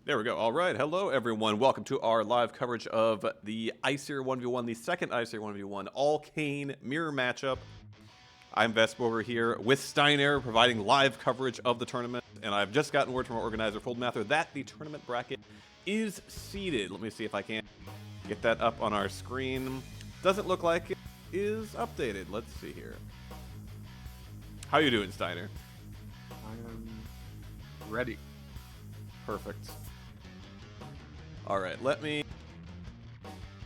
There we go. All right. Hello, everyone. Welcome to our live coverage of the Æsir 1v1, the second Æsir 1v1 all Kayn mirror matchup. I'm Vesp over here with Steiner, providing live coverage of the tournament. And I've just gotten word from our organizer, Foldmather, that the tournament bracket is seeded. Let me see if I can get that up on our screen. Doesn't look like it is updated. Let's see here. How you doing, Steiner? I am ready. Perfect. All right, let me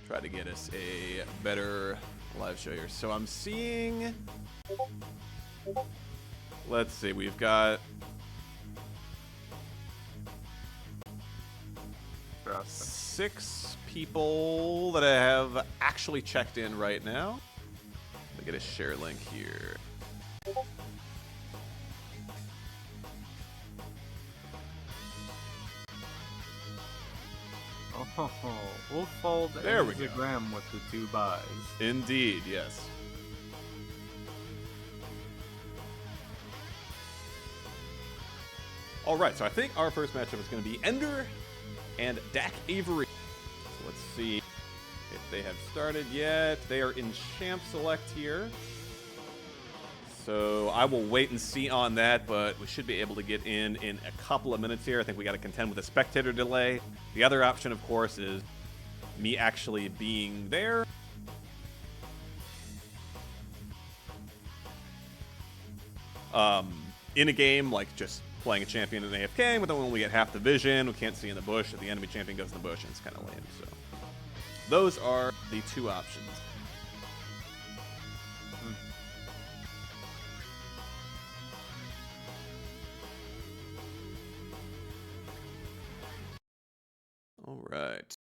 try to get us a better live show here. So I'm seeing, let's see, we've got six people that I have actually checked in right now. Let me get a share link here. Oh, we'll fold there we the go. gram with the 2 buys. Indeed, yes. All right, so I think our first matchup is going to be Ender and Dak Avery. So let's see if they have started yet. They are in Champ Select here. So I will wait and see on that, but we should be able to get in a couple of minutes here. I think we got to contend with a spectator delay. The other option, of course, is me actually being there. In a game, like just playing a champion in AFK, but then when we get half the vision, we can't see in the bush, if the enemy champion goes in the bush, and it's kind of lame. So those are the two options. All right.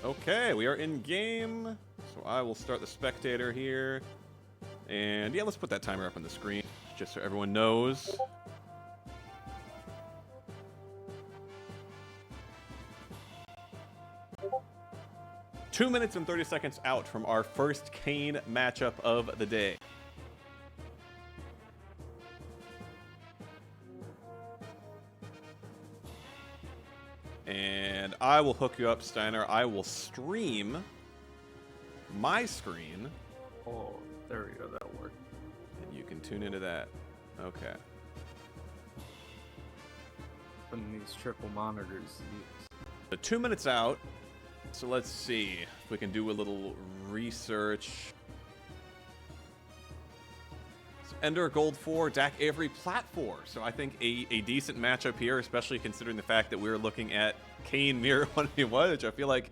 Okay, we are in game. So I will start the spectator here. And yeah, let's put that timer up on the screen just so everyone knows. Two minutes and 30 seconds out from our first Kayn matchup of the day. And I will hook you up, Steiner. I will stream my screen. Oh, there we go. That'll work. And you can tune into that. Okay. Putting these triple monitors. So 2 minutes out. So let's see if we can do a little research. So Ender Gold 4, Dak Avery Plat 4. So I think a decent matchup here, especially considering the fact that we're looking at Kayn Mirror 1v1, which I feel like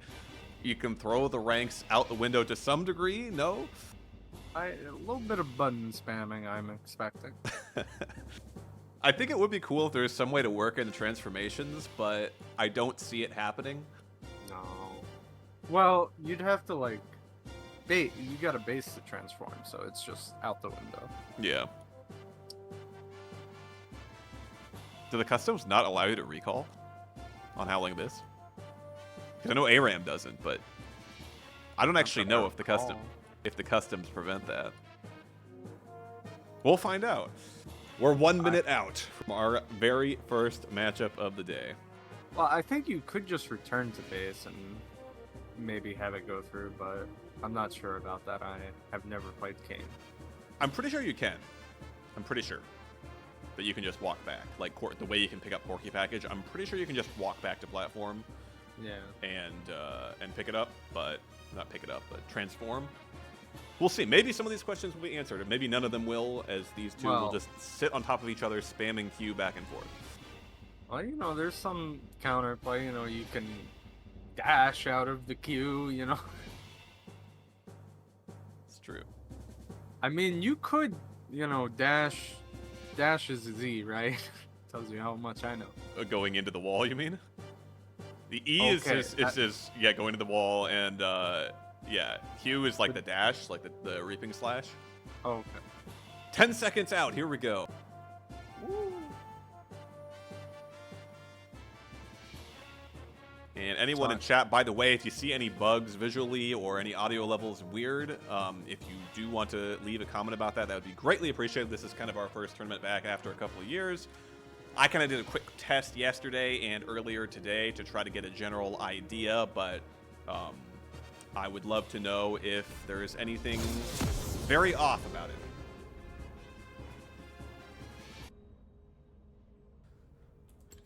you can throw the ranks out the window to some degree. No? A little bit of button spamming I'm expecting. I think it would be cool if there's some way to work in the transformations, but I don't see it happening. No. Well, you'd have to like bait. You gotta base the transform, so it's just out the window. Yeah. Do the customs not allow you to recall on Howling Abyss? Because I know ARAM doesn't, but I don't actually know if the customs prevent that. We'll find out. We're 1 minute out from our very first matchup of the day. Well, I think you could just return to base and maybe have it go through, but I'm not sure about that. I have never played Kayn. I'm pretty sure you can. I'm pretty sure that you can just walk back. Like the way you can pick up Porky Package, I'm pretty sure you can just walk back to platform. Yeah. And pick it up, but not pick it up, but transform. We'll see. Maybe some of these questions will be answered, and maybe none of them will, as these two will just sit on top of each other, spamming Q back and forth. Well, you know, there's some counterplay. You know, you can dash out of the queue. You know. It's true. I mean, you could, you know, dash. Dash is a Z, right? Tells you how much I know. Going into the wall, you mean? The E is just yeah, going to the wall, and yeah, Q is like the dash, like the reaping slash. Oh, okay. 10 seconds out. Here we go. Woo. And anyone in chat, by the way, if you see any bugs visually or any audio levels weird, if you do want to leave a comment about that, that would be greatly appreciated. This is kind of our first tournament back after a couple of years. I kind of did a quick test yesterday and earlier today to try to get a general idea, but I would love to know if there's anything very off about it.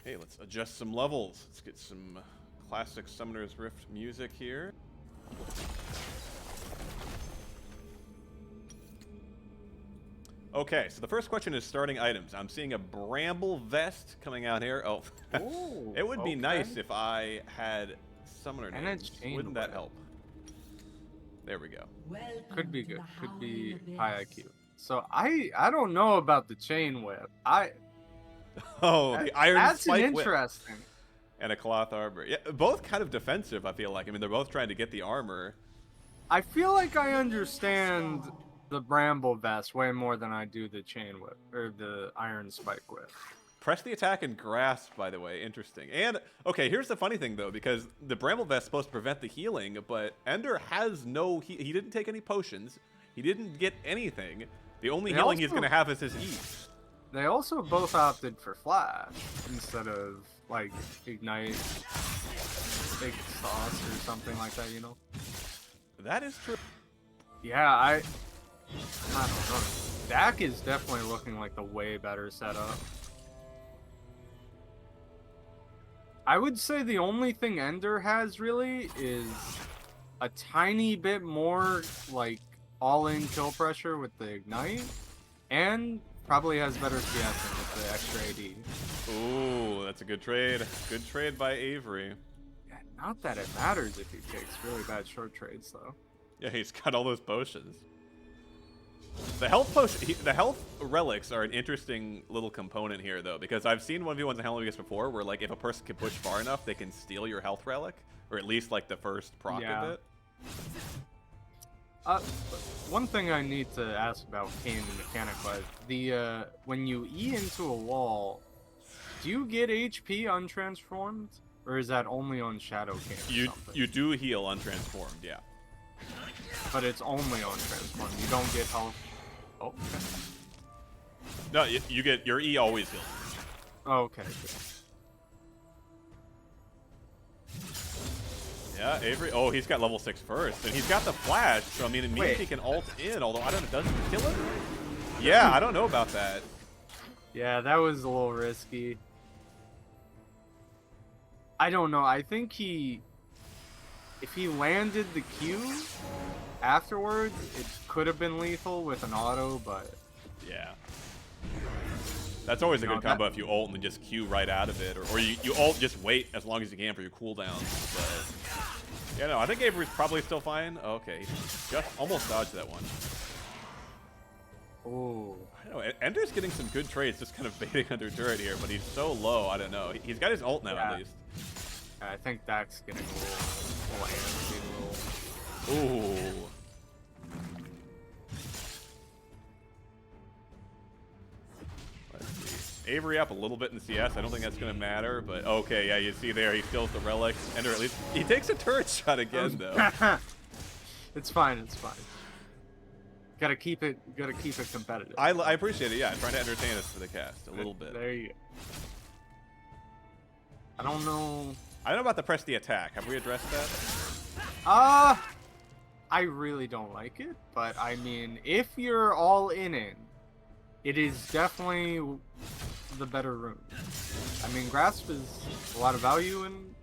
Okay, let's adjust some levels. Let's get some classic Summoner's Rift music here. Okay, so the first question is starting items. I'm seeing a bramble vest coming out here. Oh, Ooh, it would be nice if I had summoner names. Wouldn't that help? There we go. Could be good. Could be high IQ. So I don't know about the chain whip. Oh, the iron spike that's whip. interesting. And a cloth arbor. Yeah, both kind of defensive, I feel like. I mean, they're both trying to get the armor. I feel like I understand the bramble vest way more than I do the chain whip or the iron spike whip. Press the attack and grasp, by the way. Interesting. And, okay, here's the funny thing, though, because the bramble vest is supposed to prevent the healing, but Ender has no... He didn't take any potions. He didn't get anything. The only healing he's going to have is his E. They also both opted for flash instead of, like, ignite, big sauce or something like that, you know? That is true. Yeah, I don't know. Dak is definitely looking like the way better setup. I would say the only thing Ender has really is a tiny bit more like all-in kill pressure with the ignite, and probably has better CSing with the extra AD. Ooh, that's a good trade. Good trade by Avery. Yeah, not that it matters if he takes really bad short trades though. Yeah, he's got all those potions. The health potion, the health relics are an interesting little component here, though, because I've seen 1v1s in Hell Vegas before, where like if a person can push far enough, they can steal your health relic, or at least like the first proc of it. One thing I need to ask about Kayn mechanic-wise, the when you E into a wall, do you get HP untransformed, or is that only on Shadow Kayn? You do heal untransformed, yeah. But it's only on transform. You don't get health. Oh, okay. No, you get your E always heals. Oh, okay. Good. Yeah, Avery. Oh, he's got level 6 first, and he's got the flash. So I mean, it means he can ult in. Although I don't know, does it kill him? Yeah, I don't know about that. Yeah, that was a little risky. I don't know. I think if he landed the Q afterwards, it could have been lethal with an auto, but yeah, that's always a good combo if you ult and then just Q right out of it, or you ult, just wait as long as you can for your cooldowns. But yeah, no, I think Avery's probably still fine. Oh, okay, he just almost dodged that one. Oh, I don't know. Ender's getting some good trades, just kind of baiting under turret here, but he's so low. I don't know. He's got his ult now at least. I think Dak's getting a little antsy. Ooh. Let's see. Avery up a little bit in CS. I don't think that's going to matter, but okay, yeah, you see there, he steals the relic. Ender at least, he takes a turret shot again, though. It's fine, it's fine. Gotta keep it competitive. I appreciate it, yeah. Trying to entertain us for the cast a little bit. There you go. I don't know about the press the attack. Have we addressed that? I really don't like it, but I mean, if you're all in it, it is definitely the better room. I mean, Grasp is a lot of value in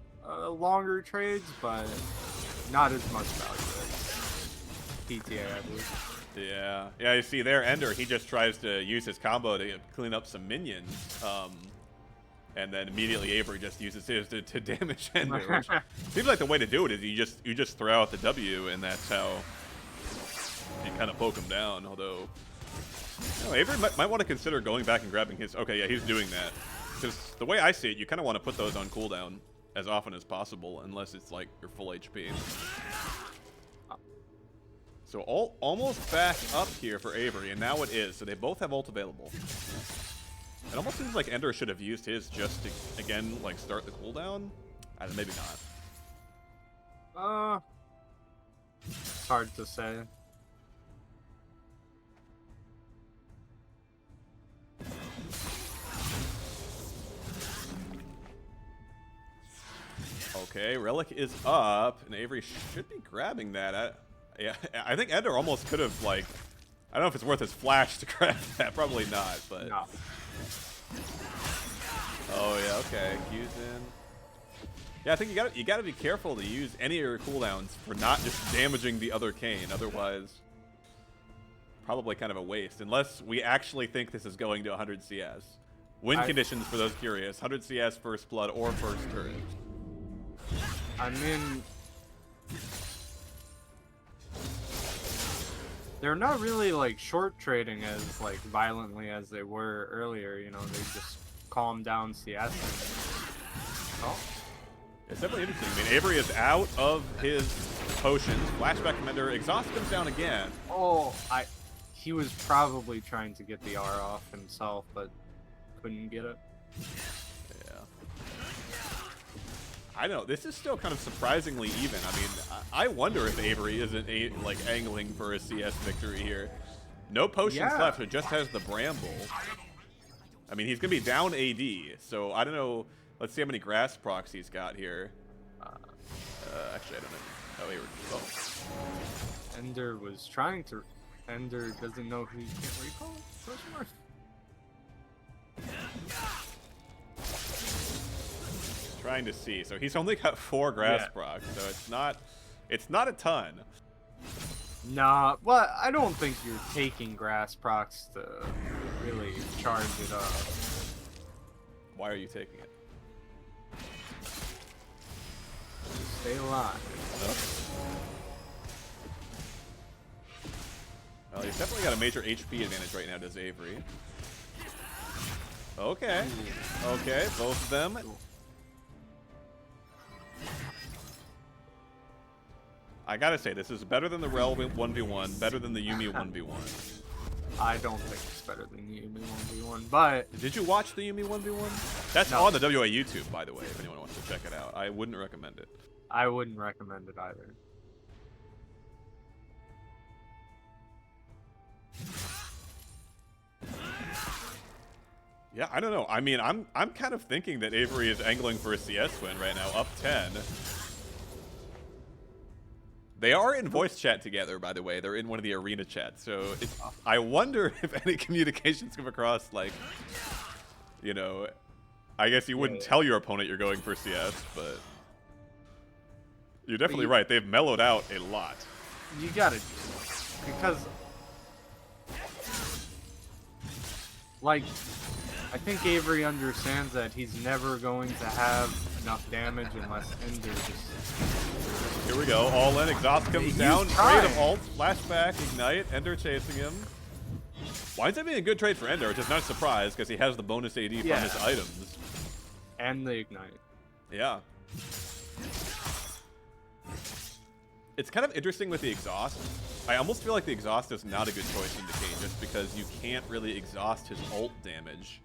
longer trades, but not as much value as PTA, I believe. Yeah, yeah. You see there, Ender. He just tries to use his combo to clean up some minions, and then immediately Avery just uses his to damage Ender. Which seems like the way to do it is you just throw out the W, and that's how you kind of poke him down. Although, you know, Avery might want to consider going back and grabbing his. Okay, yeah, he's doing that because the way I see it, you kind of want to put those on cooldown as often as possible, unless it's like your full HP. So almost back up here for Avery, and now it is. So they both have ult available. It almost seems like Ender should have used his just to, again, like start the cooldown. Maybe not. It's hard to say. Okay, Relic is up, and Avery should be grabbing that. Yeah, I think Ender almost could have, like, I don't know if it's worth his flash to grab that. Probably not, but. No. Oh yeah, okay. Q's in. Yeah, I think you gotta be careful to use any of your cooldowns for not just damaging the other Kayn. Otherwise, probably kind of a waste. Unless we actually think this is going to 100 CS. Win conditions for those curious: 100 CS, first blood, or first turret. I mean, they're not really like short trading as like violently as they were earlier. You know, they just calm down CS. Oh, it's definitely interesting. I mean, Avery is out of his potions. Flashback commander, exhaust comes down again. Oh, he was probably trying to get the R off himself, but couldn't get it. Yeah. I know, this is still kind of surprisingly even. I mean, I wonder if Avery isn't like angling for a CS victory here. No potions left, it just has the Bramble. I mean, he's going to be down AD, so I don't know. Let's see how many grass procs he's got here. Actually, I don't know. Oh, Avery. Oh. Ender was trying to. Ender doesn't know who he can't recall? Question mark. Trying to see. So he's only got 4 grass procs, so it's not a ton. Nah, well, I don't think you're taking grass procs to really charge it up. Why are you taking it? Stay alive. Well, he's definitely got a major HP advantage right now, does Avery. Okay. Okay, both of them. I gotta say, this is better than the Rel 1v1, better than the Yuumi 1v1. I don't think it's better than the Yuumi 1v1, but... Did you watch the Yuumi 1v1? That's No. on the WA YouTube, by the way, if anyone wants to check it out. I wouldn't recommend it. I wouldn't recommend it either. Yeah, I don't know. I mean, I'm kind of thinking that Avery is angling for a CS win right now, up 10. They are in voice chat together, by the way. They're in one of the arena chats, so I wonder if any communications come across, like, you know, I guess you wouldn't tell your opponent you're going for CS, but you're definitely right. They've mellowed out a lot. You gotta do it, because, like, I think Avery understands that he's never going to have enough damage unless Ender just... Here we go. All in. Exhaust comes down. Trade of ult. Flashback. Ignite. Ender chasing him. Winds up being a good trade for Ender, which is not a surprise because he has the bonus AD from his items. And the Ignite. Yeah. It's kind of interesting with the exhaust. I almost feel like the exhaust is not a good choice in Kayn just because you can't really exhaust his ult damage.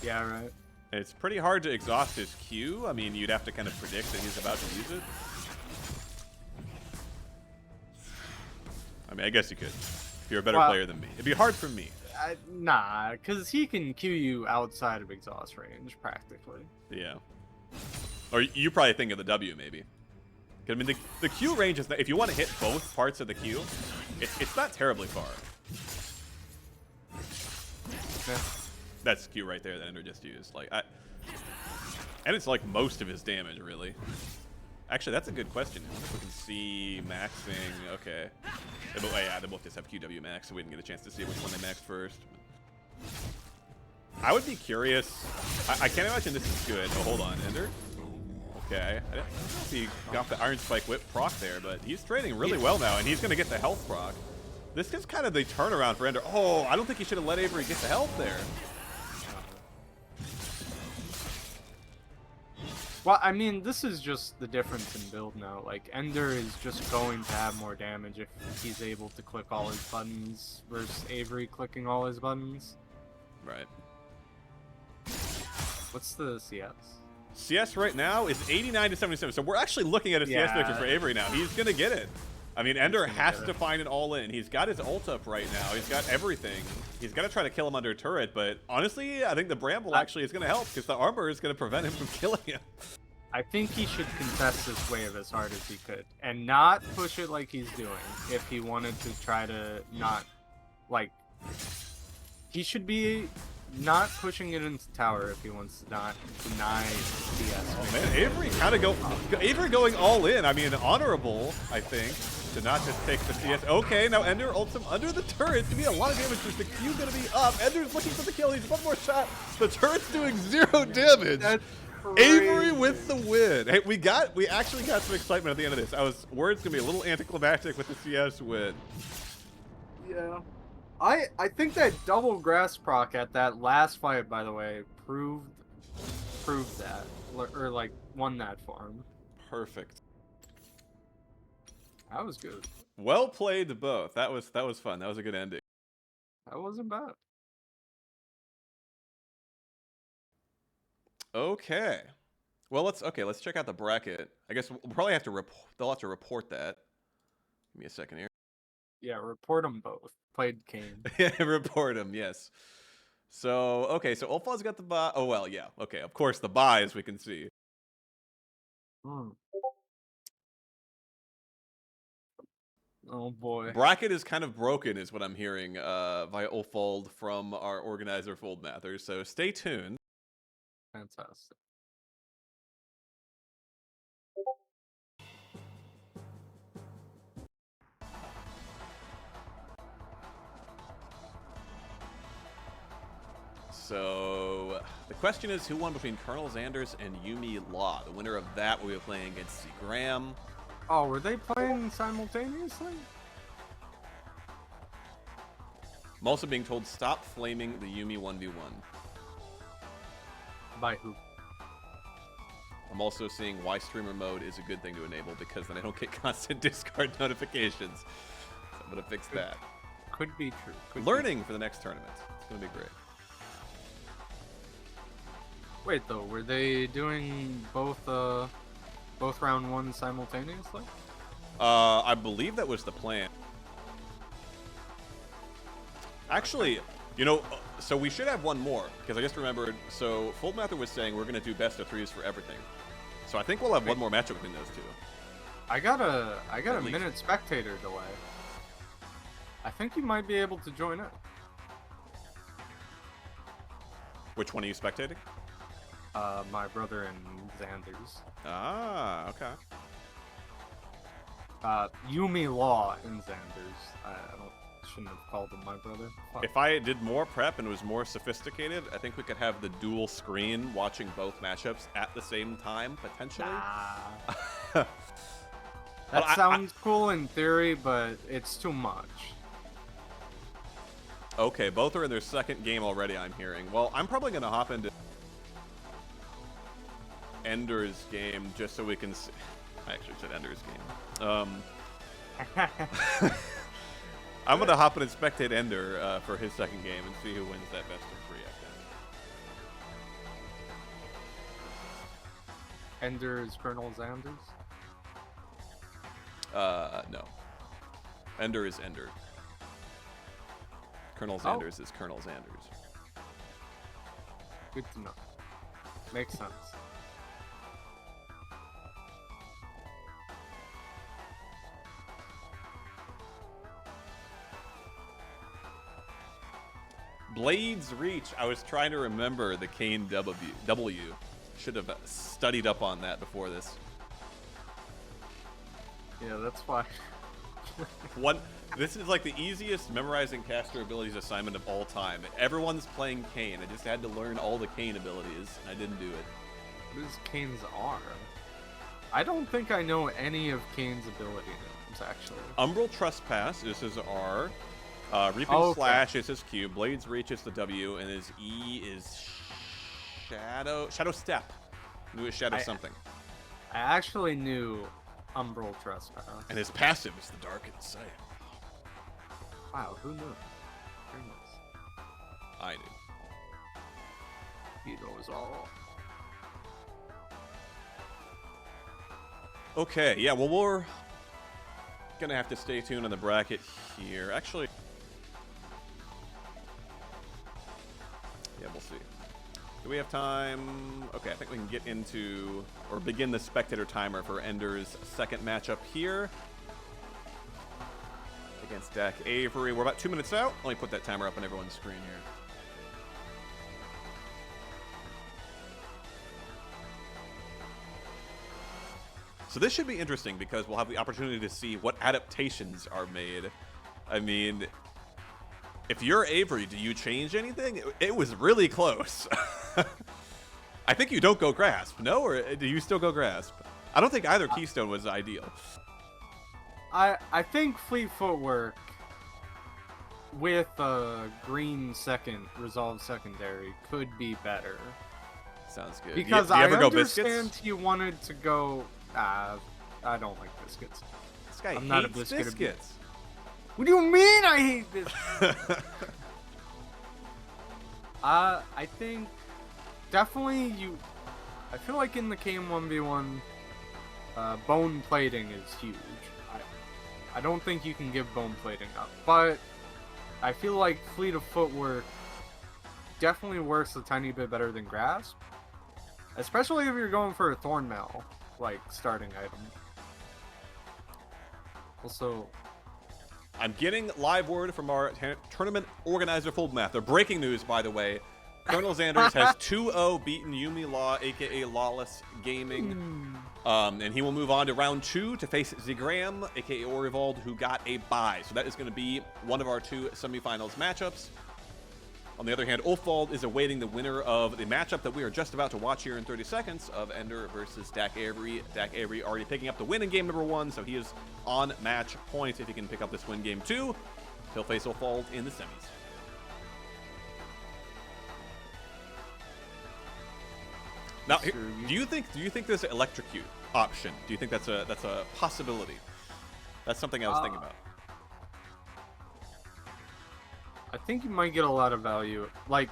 Yeah, right. It's pretty hard to exhaust his Q. I mean, you'd have to kind of predict that he's about to use it. I mean, I guess you could. If you're a better player than me. It'd be hard for me. Nah, because he can Q you outside of exhaust range, practically. Yeah. Or you probably think of the W, maybe. I mean, the Q range is, if you want to hit both parts of the Q, it's not terribly far. Yeah. That's Q right there that Ender just used. Like, and it's like most of his damage, really. Actually, that's a good question. I wonder if we can see maxing. Okay. Yeah, they both just have QW max, so we didn't get a chance to see which one they maxed first. I would be curious. I can't imagine this is good. Oh, hold on, Ender. Okay. I didn't know if he got the Iron Spike Whip proc there, but he's trading really well now, and he's going to get the health proc. This is kind of the turnaround for Ender. Oh, I don't think he should have let Avery get the health there. Well, I mean, this is just the difference in build now. Like, Ender is just going to have more damage if he's able to click all his buttons versus Avery clicking all his buttons. Right. What's the CS? CS right now is 89 to 77. So we're actually looking at a CS victory for Avery now. He's going to get it. I mean, Ender has to find an all-in. He's got his ult up right now. He's got everything. He's got to try to kill him under a turret, but honestly, I think the Bramble actually is going to help because the armor is going to prevent him from killing him. I think he should contest this wave as hard as he could and not push it like he's doing if he wanted to try to not, like, he should be not pushing it into tower if he wants to not deny CS. Oh man, Avery kind of Avery going all in. I mean, honorable, I think, to not just take the CS. Okay, now Ender ults him under the turret. It's gonna be a lot of damage. Just the Q gonna be up. Ender's looking for the kill. He's one more shot. The turret's doing 0 damage. That's crazy. Avery with the win. Hey, we actually got some excitement at the end of this. I was worried it's gonna be a little anticlimactic with the CS win. Yeah. I think that double grass proc at that last fight, by the way, proved that, or like won that for him. Perfect. That was good. Well played to both. That was fun. That was a good ending. That wasn't bad. Okay. Well, let's check out the bracket. I guess we'll probably have to they'll have to report that. Give me a second here. Yeah, report them both. Played Kayn. Yeah, report them. Yes. So okay, so Ulfa's got the buy. Oh well, yeah. Okay, of course the buy, as we can see. Oh boy. Bracket is kind of broken, is what I'm hearing via Ulfold from our organizer Fold Mathers. So stay tuned. Fantastic. So the question is, who won between Colonel Xanders and Yumi Law? The winner of that will be playing against Graham. Oh, were they playing simultaneously? I'm also being told stop flaming the Yumi 1v1. By who? I'm also seeing why streamer mode is a good thing to enable, because then I don't get constant discard notifications. So I'm gonna fix that. Could be true. Learning for the next tournament. It's gonna be great. Wait though, were they doing both round one simultaneously? I believe that was the plan. Actually, you know, so we should have one more, because I just remembered. So Fold Mather was saying we're gonna do best of threes for everything. So I think we'll have one more matchup between those two. I got a minute spectator delay. I think you might be able to join it. Which one are you spectating? My brother and Xander's. Ah, okay. Yumi Law and Xander's. Shouldn't have called him my brother. Fuck. If I did more prep and was more sophisticated, I think we could have the dual screen watching both matchups at the same time, potentially. Nah. That sounds cool in theory, but it's too much. Okay, both are in their second game already, I'm hearing. Well, I'm probably going to hop into Ender's game just so we can see. I actually said Ender's game. I'm going to hop in and spectate Ender for his second game and see who wins that best of 3, I think. Ender is Colonel Xanders? No. Ender is Ender. Colonel Xanders is Colonel Xanders. Good to know. Makes sense. Blade's Reach. I was trying to remember the Kayn W. Should have studied up on that before this. Yeah, that's why. This is like the easiest memorizing caster abilities assignment of all time. Everyone's playing Kayn. I just had to learn all the Kayn abilities. I didn't do it. What is Kayn's R? I don't think I know any of Kayn's ability names, actually. Umbral Trespass is his R. Reaping Slash is his Q. Blade's Reach is the W. And his E is Shadow Step. I knew it was Shadow something. I actually knew Umbral Trespass. And his passive is the Dark Insight. Wow, who knew? Very nice. I knew. He knows all. Okay, yeah, well, we're gonna have to stay tuned on the bracket here. Actually, yeah, we'll see. Do we have time? Okay, I think we can get into, or begin the spectator timer for Ender's second matchup here against Dak Avery. We're about 2 minutes out. Let me put that timer up on everyone's screen here. So this should be interesting because we'll have the opportunity to see what adaptations are made. I mean, if you're Avery, do you change anything? It was really close. I think you don't go Grasp, no? Or do you still go Grasp? I don't think either Keystone was ideal. I think Fleet Footwork with a green second resolve secondary could be better. Sounds good. Because do you ever I go understand biscuits? he wanted to go. I don't like biscuits. This guy I'm not a hates biscuit biscuits. What do you mean I hate biscuits? I think definitely I feel like in the Kayn 1v1, bone plating is huge. I don't think you can give bone plating up, but I feel like Fleet of Footwork definitely works a tiny bit better than Grasp, especially if you're going for a Thornmail like starting item. Also, I'm getting live word from our tournament organizer, Fold Math. They're breaking news, by the way. Colonel Xanders has 2-0 beaten Yumi Law, aka Lawless Gaming. And he will move on to round 2 to face Zigram, aka Orivold, who got a bye. So that is going to be one of our 2 semifinals matchups. On the other hand, Ulfald is awaiting the winner of the matchup that we are just about to watch here in 30 seconds of Ender versus Dak Avery. Dak Avery already picking up the win in game number 1, so he is on match point. If he can pick up this win game 2, he'll face Ulfald in the semis. Now, do you think there's an electrocute option? Do you think that's a possibility? That's something I was thinking about. I think you might get a lot of value. Like,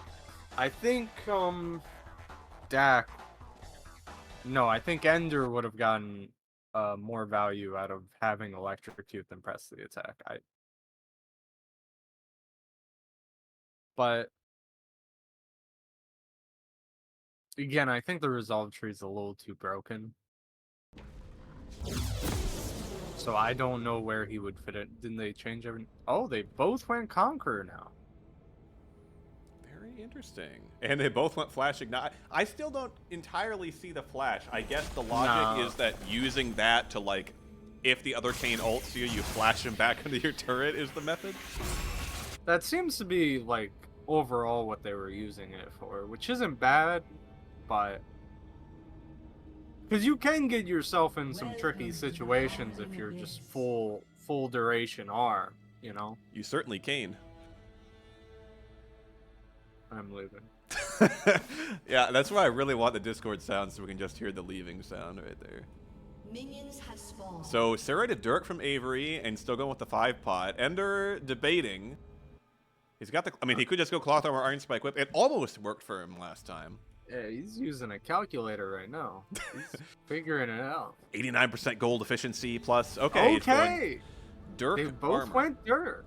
I think Dak. No, I think Ender would have gotten more value out of having electrocute than press the attack. But again, I think the resolve tree is a little too broken. So I don't know where he would fit it. Didn't they change everything? Oh, they both went Conqueror now. Very interesting. And they both went Flash Ignite. I still don't entirely see the Flash. I guess the logic is that using that to, like, if the other Kayn ults you, you flash him back into your turret is the method? That seems to be, like, overall what they were using it for, which isn't bad, but... Because you can get yourself in some tricky situations if you're just full duration R, you know? You certainly can. I'm leaving. Yeah, that's why I really want the Discord sound so we can just hear the leaving sound right there. Minions have spawned. So, serrated Dirk from Avery and still going with the 5-pot. Ender debating. He's got the... I mean, he could just go Cloth Armor, Iron Spike Whip. It almost worked for him last time. Yeah, he's using a calculator right now. He's figuring it out. 89% gold efficiency plus... Okay. Okay! Dirk They both armor. went Dirk.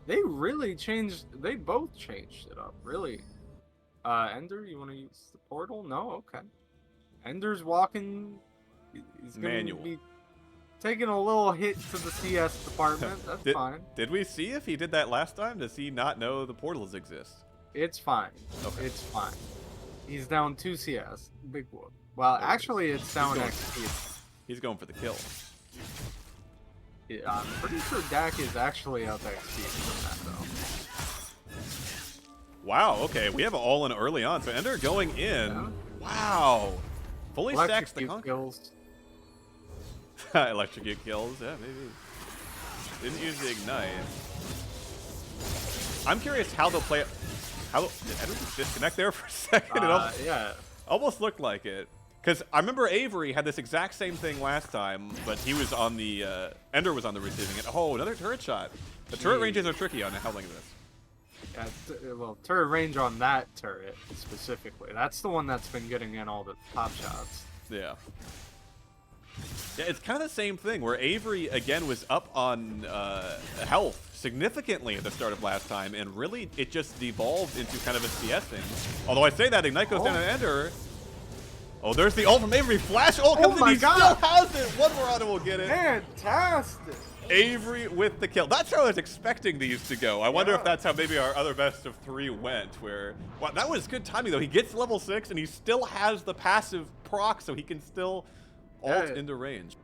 They really changed... They both changed it up, really. Ender, you want to use the portal? No? Okay. Ender's walking... He's going to be taking a little hit to the CS department. That's fine. Did we see if he did that last time? Does he not know the portals exist? It's fine. Okay. It's fine. He's down 2 CS. Big whoop. Well, actually, it's down XP. He's going for the kill. Yeah, I'm pretty sure Dak is actually up XP from that, though. Wow, okay. We have it all in early on. So Ender going in. Yeah. Wow. Fully stacks the Electrocute kills. Electrocute kills, yeah, maybe. Didn't use the Ignite. I'm curious how they'll play it. How did Ender just disconnect there for a second? Yeah. Almost looked like it. Because I remember Avery had this exact same thing last time, but he was on the, Ender was on the receiving end. Oh, another turret shot. The turret ranges are tricky on how long of this. Yeah, well, turret range on that turret specifically. That's the one that's been getting in all the top shots. Yeah. Yeah, it's kind of the same thing where Avery, again, was up on health significantly at the start of last time, and really it just devolved into kind of a CS thing. Although I say that, Ignite goes down to Ender. Oh, there's the ult from Avery. Flash ult comes in, he still has it! One more on and we'll get it. Fantastic! Avery with the kill. That's how I was expecting these to go. I wonder if that's how maybe our other best of 3 went, where... Wow, that was good timing, though. He gets level 6, and he still has the passive proc, so he can still ult into range.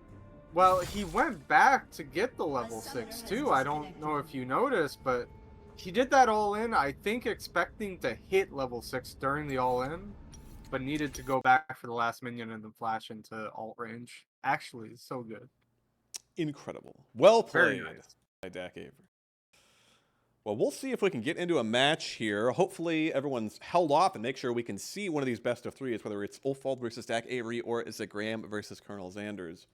Well, he went back to get the level 6, too. I don't know if you noticed, but he did that all-in, I think expecting to hit level 6 during the all-in, but needed to go back for the last minion and then flash into alt range. Actually, so good. Incredible. Well played nice by Dak Avery. Well, we'll see if we can get into a match here. Hopefully everyone's held off and make sure we can see one of these best of 3s, whether it's Ulfald versus Dak Avery or Zagram versus Colonel Xanders.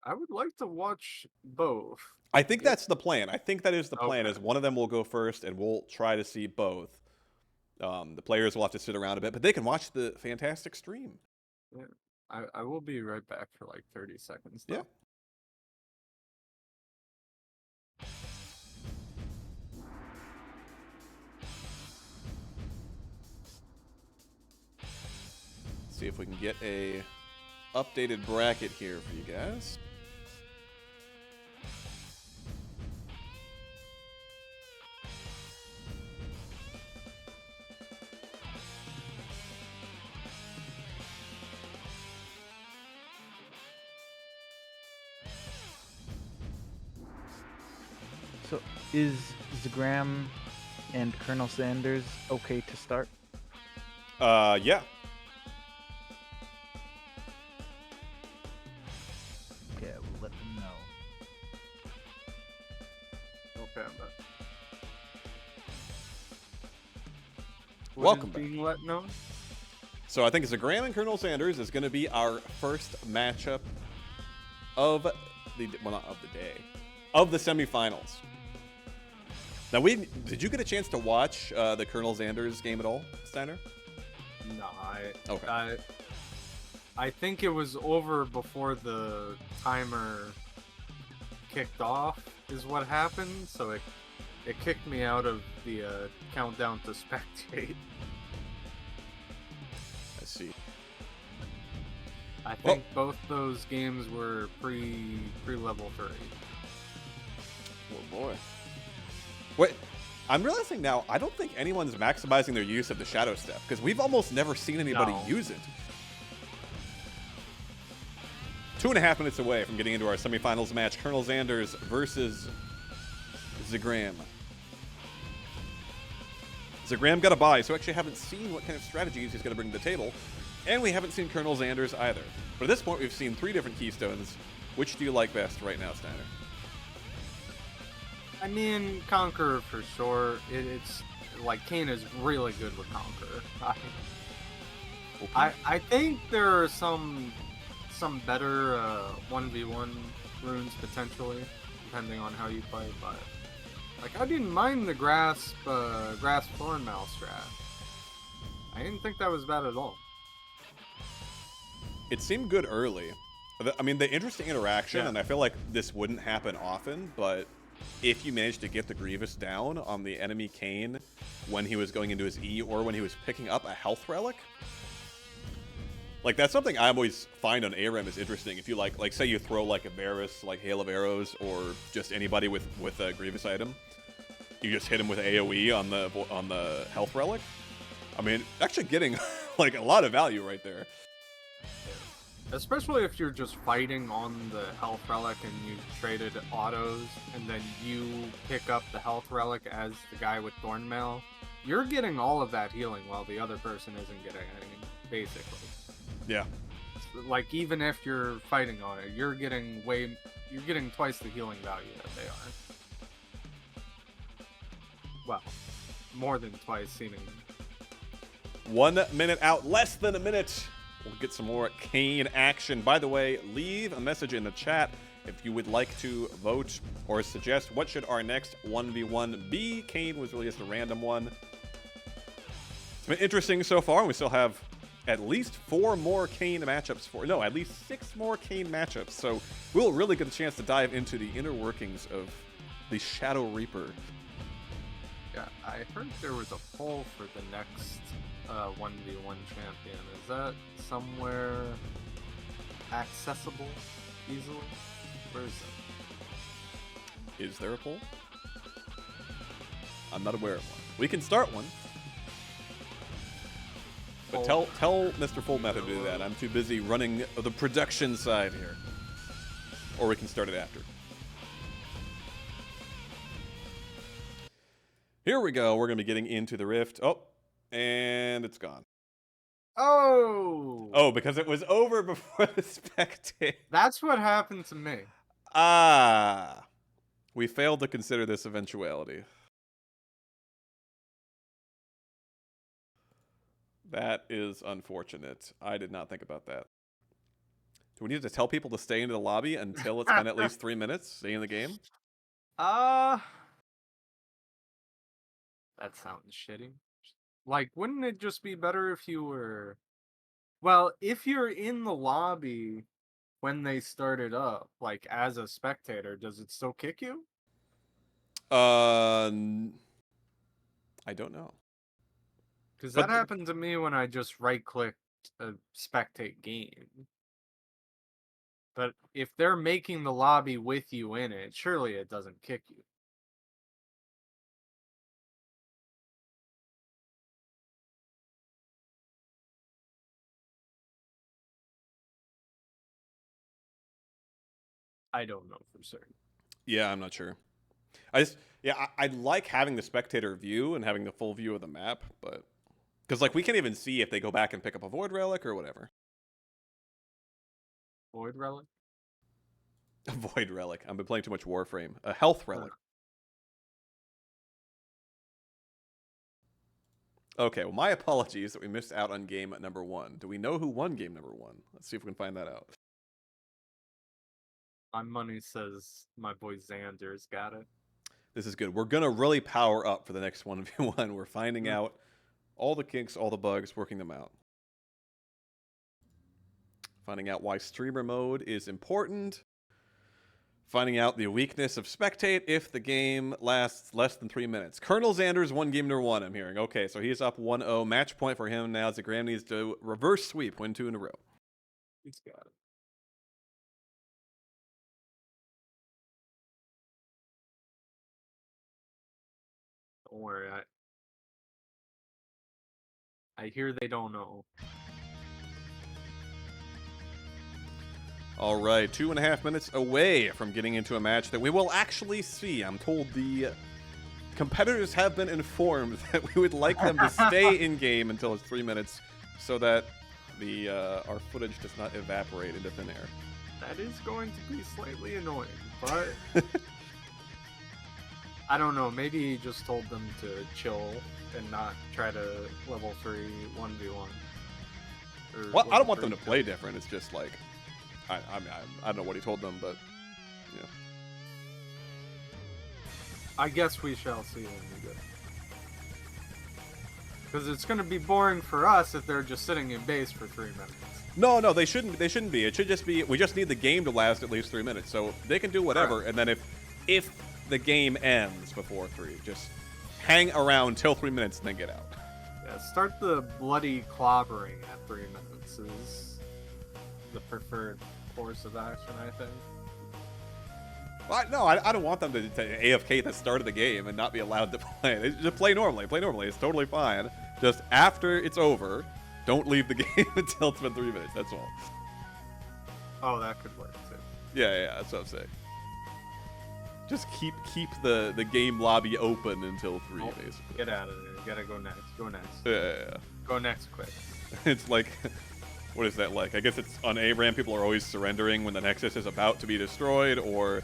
I would like to watch both. I think that's the plan. I think that is the plan, is one of them will go first and we'll try to see both. The players will have to sit around a bit, but they can watch the fantastic stream. Yeah. I will be right back for like 30 seconds, though. Yeah. See if we can get a updated bracket here for you guys. So is Zagram And Colonel Sanders, okay to start? Yeah. Okay, we'll let them know. Okay, but what Welcome is back. being let known? So I think Zagram and Colonel Sanders is going to be our first matchup of the, well, not of the day, of the semifinals. Now, did you get a chance to watch the Colonel Sanders game at all, Steiner? No, Okay. I think it was over before the timer kicked off is what happened, so it kicked me out of the countdown to spectate. I see. I think both those games were pre level 3. Oh boy. Wait, I'm realizing now, I don't think anyone's maximizing their use of the Shadow Step, because we've almost never seen anybody No. use it. 2.5 minutes away from getting into our semifinals match, Colonel Sanders versus Zagram. Zagram got a bye, so actually haven't seen what kind of strategies he's going to bring to the table. And we haven't seen Colonel Sanders either. But at this point, we've seen 3 different Keystones. Which do you like best right now, Steiner? I mean, Conqueror for sure. It's like Kayn is really good with Conqueror. I think there are some better 1v1 runes potentially, depending on how you play. But like, I didn't mind the grasp thorn mouse strat. I didn't think that was bad at all. It seemed good early. I mean, the interesting interaction, Yeah. and I feel like this wouldn't happen often, but if you managed to get the Grievous down on the enemy Kayn when he was going into his E or when he was picking up a health relic, like that's something I always find on ARAM is interesting. If you like say you throw like a Varus, like Hail of Arrows, or just anybody with a Grievous item, you just hit him with AoE on the health relic. I mean, actually getting like a lot of value right there. Especially if you're just fighting on the health relic and you traded autos, and then you pick up the health relic as the guy with Thornmail, you're getting all of that healing while the other person isn't getting any, basically. Yeah. Like, even if you're fighting on it, you're getting twice the healing value that they are. Well, more than twice, seemingly. 1 minute out, less than a minute. We'll get some more Kayn action. By the way, leave a message in the chat if you would like to vote or suggest what should our next 1v1 be. Kayn was really just a random one. It's been interesting so far. We still have at least 4 more Kayn matchups at least 6 more Kayn matchups. So we'll really get a chance to dive into the inner workings of the Shadow Reaper. Yeah, I heard there was a poll for the next 1v1 champion. Is that somewhere accessible easily? Where is it? Is there a poll? I'm not aware of one. We can start one. But tell Mr. Fullmetal to do that. I'm too busy running the production side here. Or we can start it after. Here we go. We're going to be getting into the rift. Oh, and it's gone. Oh, because it was over before the spectate. That's what happened to me. Ah. We failed to consider this eventuality. That is unfortunate. I did not think about that. Do we need to tell people to stay into the lobby until it's been at least 3 minutes? Stay in the game? That sounds shitty. Like, wouldn't it just be better if you were... Well, if you're in the lobby when they started up, like, as a spectator, does it still kick you? I don't know. Because But that happened to me when I just right-clicked a spectate game. But if they're making the lobby with you in it, surely it doesn't kick you. I don't know for certain. Yeah, I'm not sure. I like having the spectator view and having the full view of the map, but because like we can't even see if they go back and pick up a void relic or whatever. Void relic. A void relic. I've been playing too much Warframe. A health relic. Okay, well, my apologies that we missed out on game number 1. Do we know who won game number 1? Let's see if we can find that out. My money says my boy Xander's got it. This is good. We're going to really power up for the next 1v1. We're finding out all the kinks, all the bugs, working them out. Finding out why streamer mode is important. Finding out the weakness of spectate if the game lasts less than 3 minutes. Colonel Xander's won game number 1, I'm hearing. Okay, so he's up 1-0. Match point for him now. Zagram needs to reverse sweep, win 2 in a row. He's got it. Don't worry, I hear they don't know. All right, 2.5 minutes away from getting into a match that we will actually see. I'm told the competitors have been informed that we would like them to stay in game until it's 3 minutes, so that the our footage does not evaporate into thin air. That is going to be slightly annoying, but I don't know. Maybe he just told them to chill and not try to level 3 1v1. Well, I don't want them to play different. It's just like I don't know what he told them, but yeah. I guess we shall see when we get. Because it's going to be boring for us if they're just sitting in base for 3 minutes. No, they shouldn't. They shouldn't be. It should just be. We just need the game to last at least 3 minutes, so they can do whatever. Right. And then if the game ends before 3, just hang around till 3 minutes and then get out. Yeah, start the bloody clobbering at 3 minutes is the preferred course of action, I think. Well, no, I don't want them to AFK at the start of the game and not be allowed to play. They just play normally. Play normally. It's totally fine. Just after it's over, don't leave the game until it's been 3 minutes. That's all. Oh, that could work too. Yeah, that's what I'm saying. Just keep the game lobby open until 3, basically. Get out of there. You gotta go next. Go next. Yeah. Go next quick. It's like, what is that like? I guess it's on A-Ram, people are always surrendering when the Nexus is about to be destroyed, or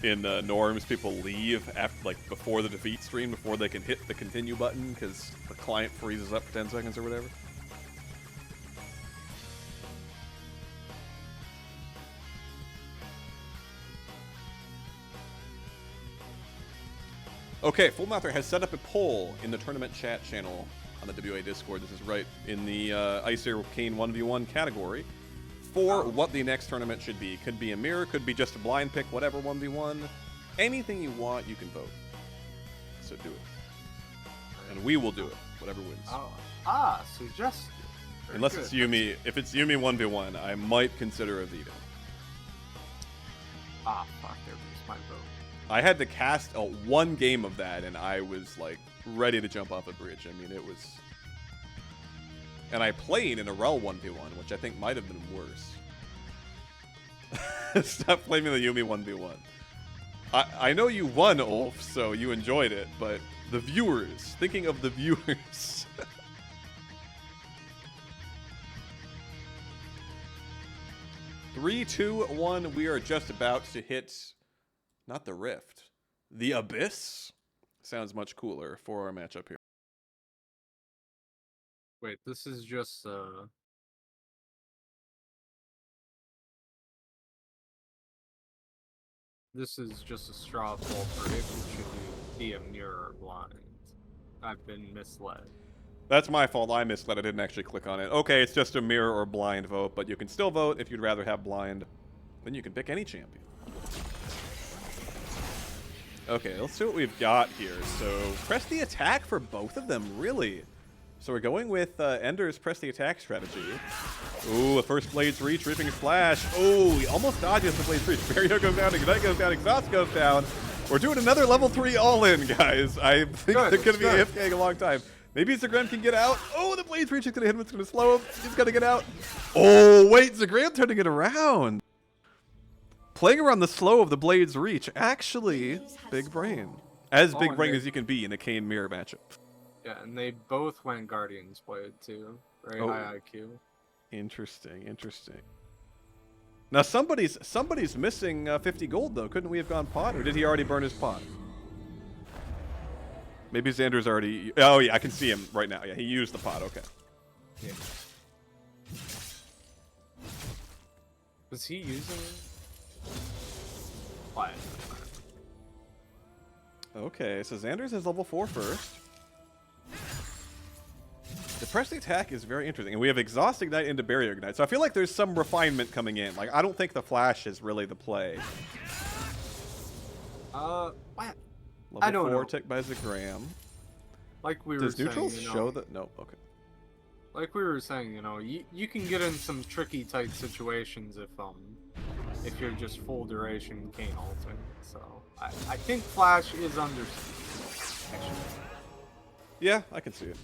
in Norms, people leave after, like, before the defeat stream, before they can hit the continue button, because the client freezes up for 10 seconds or whatever. Okay, Full Mouther has set up a poll in the tournament chat channel on the WA Discord. This is right in the Æsir Kayn 1v1 category for what the next tournament should be. Could be a mirror, could be just a blind pick, whatever 1v1. Anything you want, you can vote. So do it. And we will do it, whatever wins. Suggested. Unless it's Yuumi. If it's Yuumi 1v1, I might consider a veto. Fuck, there goes my vote. I had to cast one game of that, and I was like ready to jump off a bridge. I mean, it was, and I played in a Rel 1v1, which I think might have been worse. Stop blaming the Yuumi 1v1. I know you won, Ulf, so you enjoyed it, but the viewers, thinking of the viewers. 3, 2, 1. We are just about to hit. Not the Rift. The Abyss? Sounds much cooler for our matchup here. Wait, this is just, this is just a straw poll for if it should be a mirror blind. I've been misled. That's my fault. I misled. I didn't actually click on it. Okay, it's just a mirror or blind vote, but you can still vote if you'd rather have blind. Then you can pick any champion. Okay, let's see what we've got here. So, press the attack for both of them, really. So we're going with Ender's press the attack strategy. Ooh, a first Blade's Reach, Reaping Slash. Oh, he almost dodges the Blade's Reach. Barrier goes down, Ignite goes down, Exhaust goes down. We're doing another level 3 all-in, guys. I think they're going to be AFKing a long time. Maybe Zagram can get out. Oh, the Blade's Reach is going to hit him. It's going to slow him. He's going to get out. Oh, wait, Zagram turning it around. Playing around the slow of the Blade's Reach, actually, big brain. As Oh, big and brain they- as you can be in a Kayn mirror matchup. Yeah, and they both went Guardians Blade too. Very Oh. high IQ. Interesting, interesting. Now somebody's missing 50 gold though. Couldn't we have gone pot, or did he already burn his pot? Maybe Xander's already. Oh yeah, I can see him right now. Yeah, he used the pot. Okay. Yeah. Was he using? What? Okay, so Xander's is level 4 first. The pressing attack is very interesting, and we have Exhaust Ignite into Barrier Ignite, so I feel like there's some refinement coming in. Like, I don't think the Flash is really the play. What? Level I don't 4 know. tick by Zagram. Like we were Does saying, neutrals you know, show that? No, okay. like we were saying, you know, you can get in some tricky tight situations if you're just full duration Kayn ulting. So I think Flash is under siege, actually. Yeah, I can see it.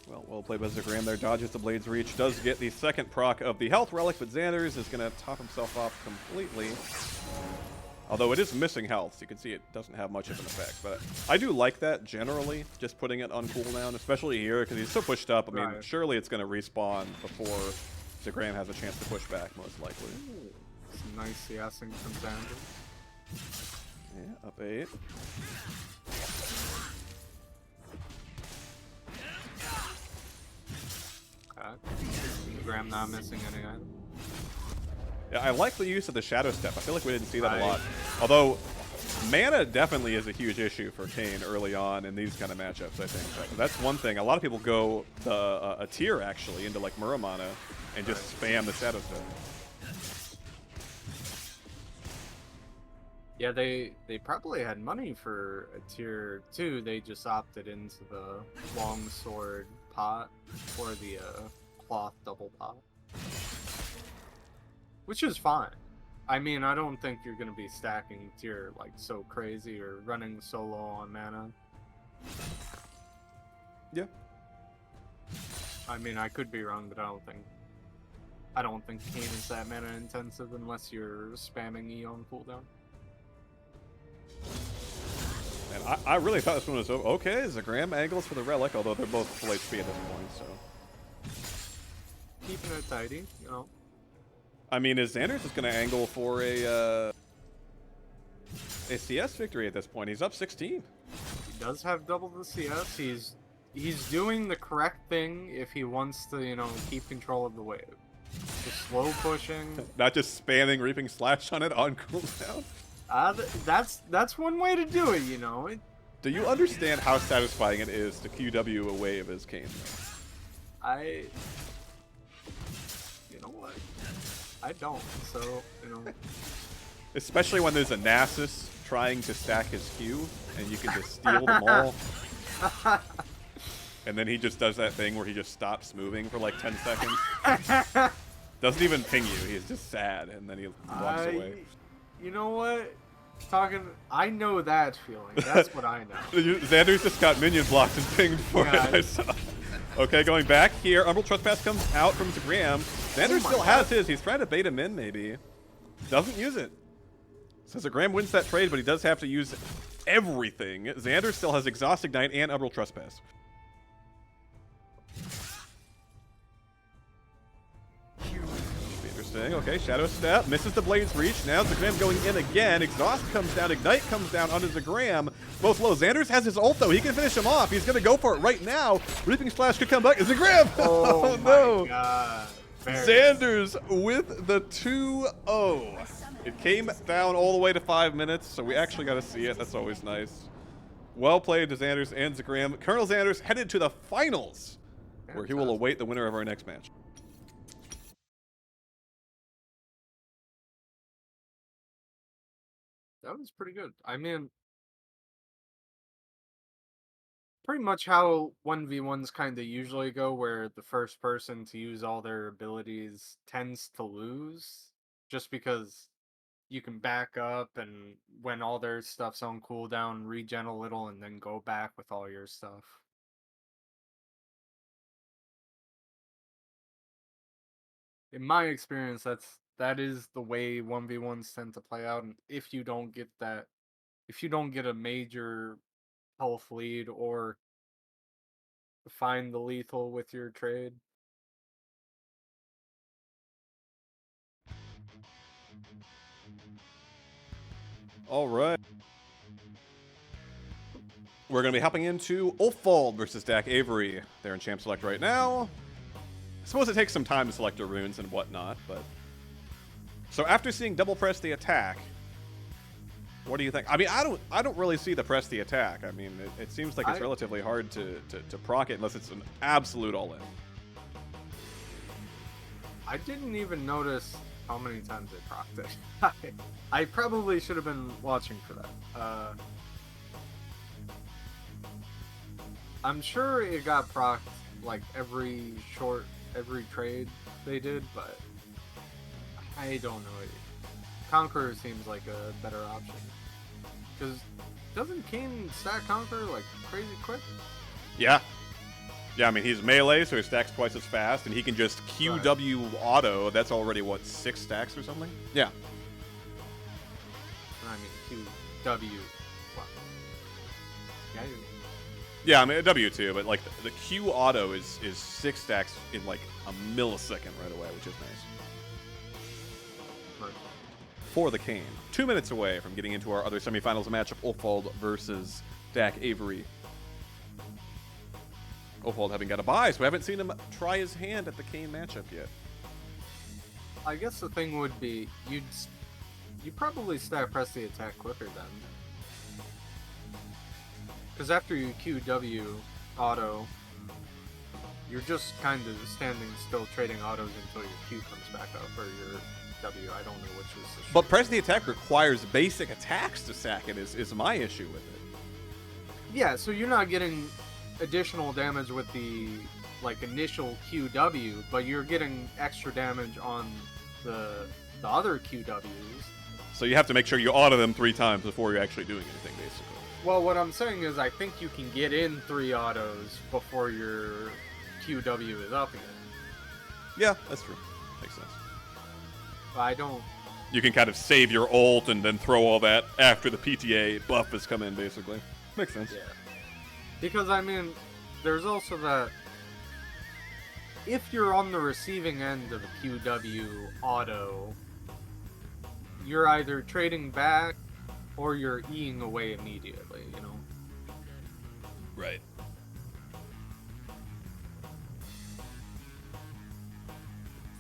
Well played by Zagram there. Dodges the Blade's Reach. Does get the second proc of the Health Relic, but Xander's is going to top himself off completely. Although it is missing health, so you can see it doesn't have much of an effect. But I do like that generally, just putting it on cooldown, especially here, because he's so pushed up. I mean, Right. surely it's going to respawn before Zagram has a chance to push back, most likely. Some nice CSing from Xander. Yeah, up 8. Okay. Graham not missing any item. Yeah, I like the use of the Shadow Step. I feel like we didn't see that Right. a lot. Although, mana definitely is a huge issue for Kayn early on in these kind of matchups, I think. That's one thing. A lot of people go a tier, actually, into like Muramana and just spam the Shadow Step. Yeah, they probably had money for a tier 2. They just opted into the longsword pot or the cloth double pot, which is fine. I mean, I don't think you're gonna be stacking tier like so crazy or running so low on mana. Yeah. I mean, I could be wrong, but I don't think Kayn is that mana intensive unless you're spamming E on cooldown. And I really thought this one was okay. Zagram angles for the Relic, although they're both full HP at this point, so. Keeping it tidy, you know. I mean, is Xander's just going to angle for a CS victory at this point? He's up 16. He does have double the CS. He's doing the correct thing if he wants to, you know, keep control of the wave. Just slow pushing. Not just spamming Reaping Slash on it on cooldown. That's one way to do it, you know. Do you understand how satisfying it is to QW a wave as Kayn? You know what? I don't. So, you know. Especially when there's a Nasus trying to stack his Q, and you can just steal them all. And then he just does that thing where he just stops moving for like 10 seconds. Doesn't even ping you. He's just sad, and then he walks away. You know what? I know that feeling. That's what I know. Xander's just got minion blocked and pinged for Yeah, it. I saw. Okay, going back here. Umbral Trespass comes out from Zagram. Xander still has his. He's trying to bait him in, maybe. Doesn't use it. So Zagram wins that trade, but he does have to use everything. Xander still has Exhaust Ignite and Umbral Trespass. Interesting. Okay, Shadow Step misses the Blade's Reach. Now Zagram going in again. Exhaust comes down. Ignite comes down onto Zagram. Both low. Xander's has his ult though. He can finish him off. He's going to go for it right now. Reaping Slash could come back. Zagram! Oh, no! My God. Xander's with the 2-0. It came down all the way to 5 minutes, so we actually got to see it. That's always nice. Well played to Xanders and Zagram. Colonel Xanders headed to the finals, where he will await the winner of our next match. That was pretty good. I mean, pretty much how 1v1s kind of usually go, where the first person to use all their abilities tends to lose, just because you can back up and when all their stuff's on cooldown, regen a little, and then go back with all your stuff. In my experience, that is the way 1v1s tend to play out. And if you don't get a major health lead or find the lethal with your trade. All right. We're going to be hopping into Ulfald versus Dak Avery. They're in Champ Select right now. I suppose it takes some time to select their runes and whatnot, but... So after seeing double press the attack, what do you think? I mean, I don't really see the press the attack. I mean, it seems like it's relatively hard to proc it unless it's an absolute all-in. I didn't even notice how many times they procced it. I probably should have been watching for that. I'm sure it got procced like every trade they did, but I don't know. Conqueror seems like a better option. Because doesn't Kayn stack Conqueror like crazy quick? Yeah. Yeah, I mean, he's melee, so he stacks twice as fast, and he can just QW auto. That's already, what, 6 stacks or something? Yeah. I mean, QW. What? Yeah, I mean, a W2, but like the Q auto is 6 stacks in like a millisecond right away, which is nice. Right. For the Kayn. 2 minutes away from getting into our other semifinals matchup, Ulfald versus Dak Avery. Ulfald having got a bye, so we haven't seen him try his hand at the Kayn matchup yet. I guess the thing would be, you probably stack press the attack quicker then. Because after you QW auto, you're just kind of standing still trading autos until your Q comes back up, or your W, I don't know which is the But press the attack requires basic attacks to sack it, is my issue with it. Yeah, so you're not getting additional damage with the like initial QW, but you're getting extra damage on the other QWs. So you have to make sure you auto them 3 times before you're actually doing anything, basically. Well, what I'm saying is I think you can get in 3 autos before your QW is up again. Yeah, that's true. Makes sense. But I don't... You can kind of save your ult and then throw all that after the PTA buff has come in, basically. Makes sense. Yeah. Because, I mean, there's also that... If you're on the receiving end of a QW auto, you're either trading back or you're Eing away immediately, you know? Right.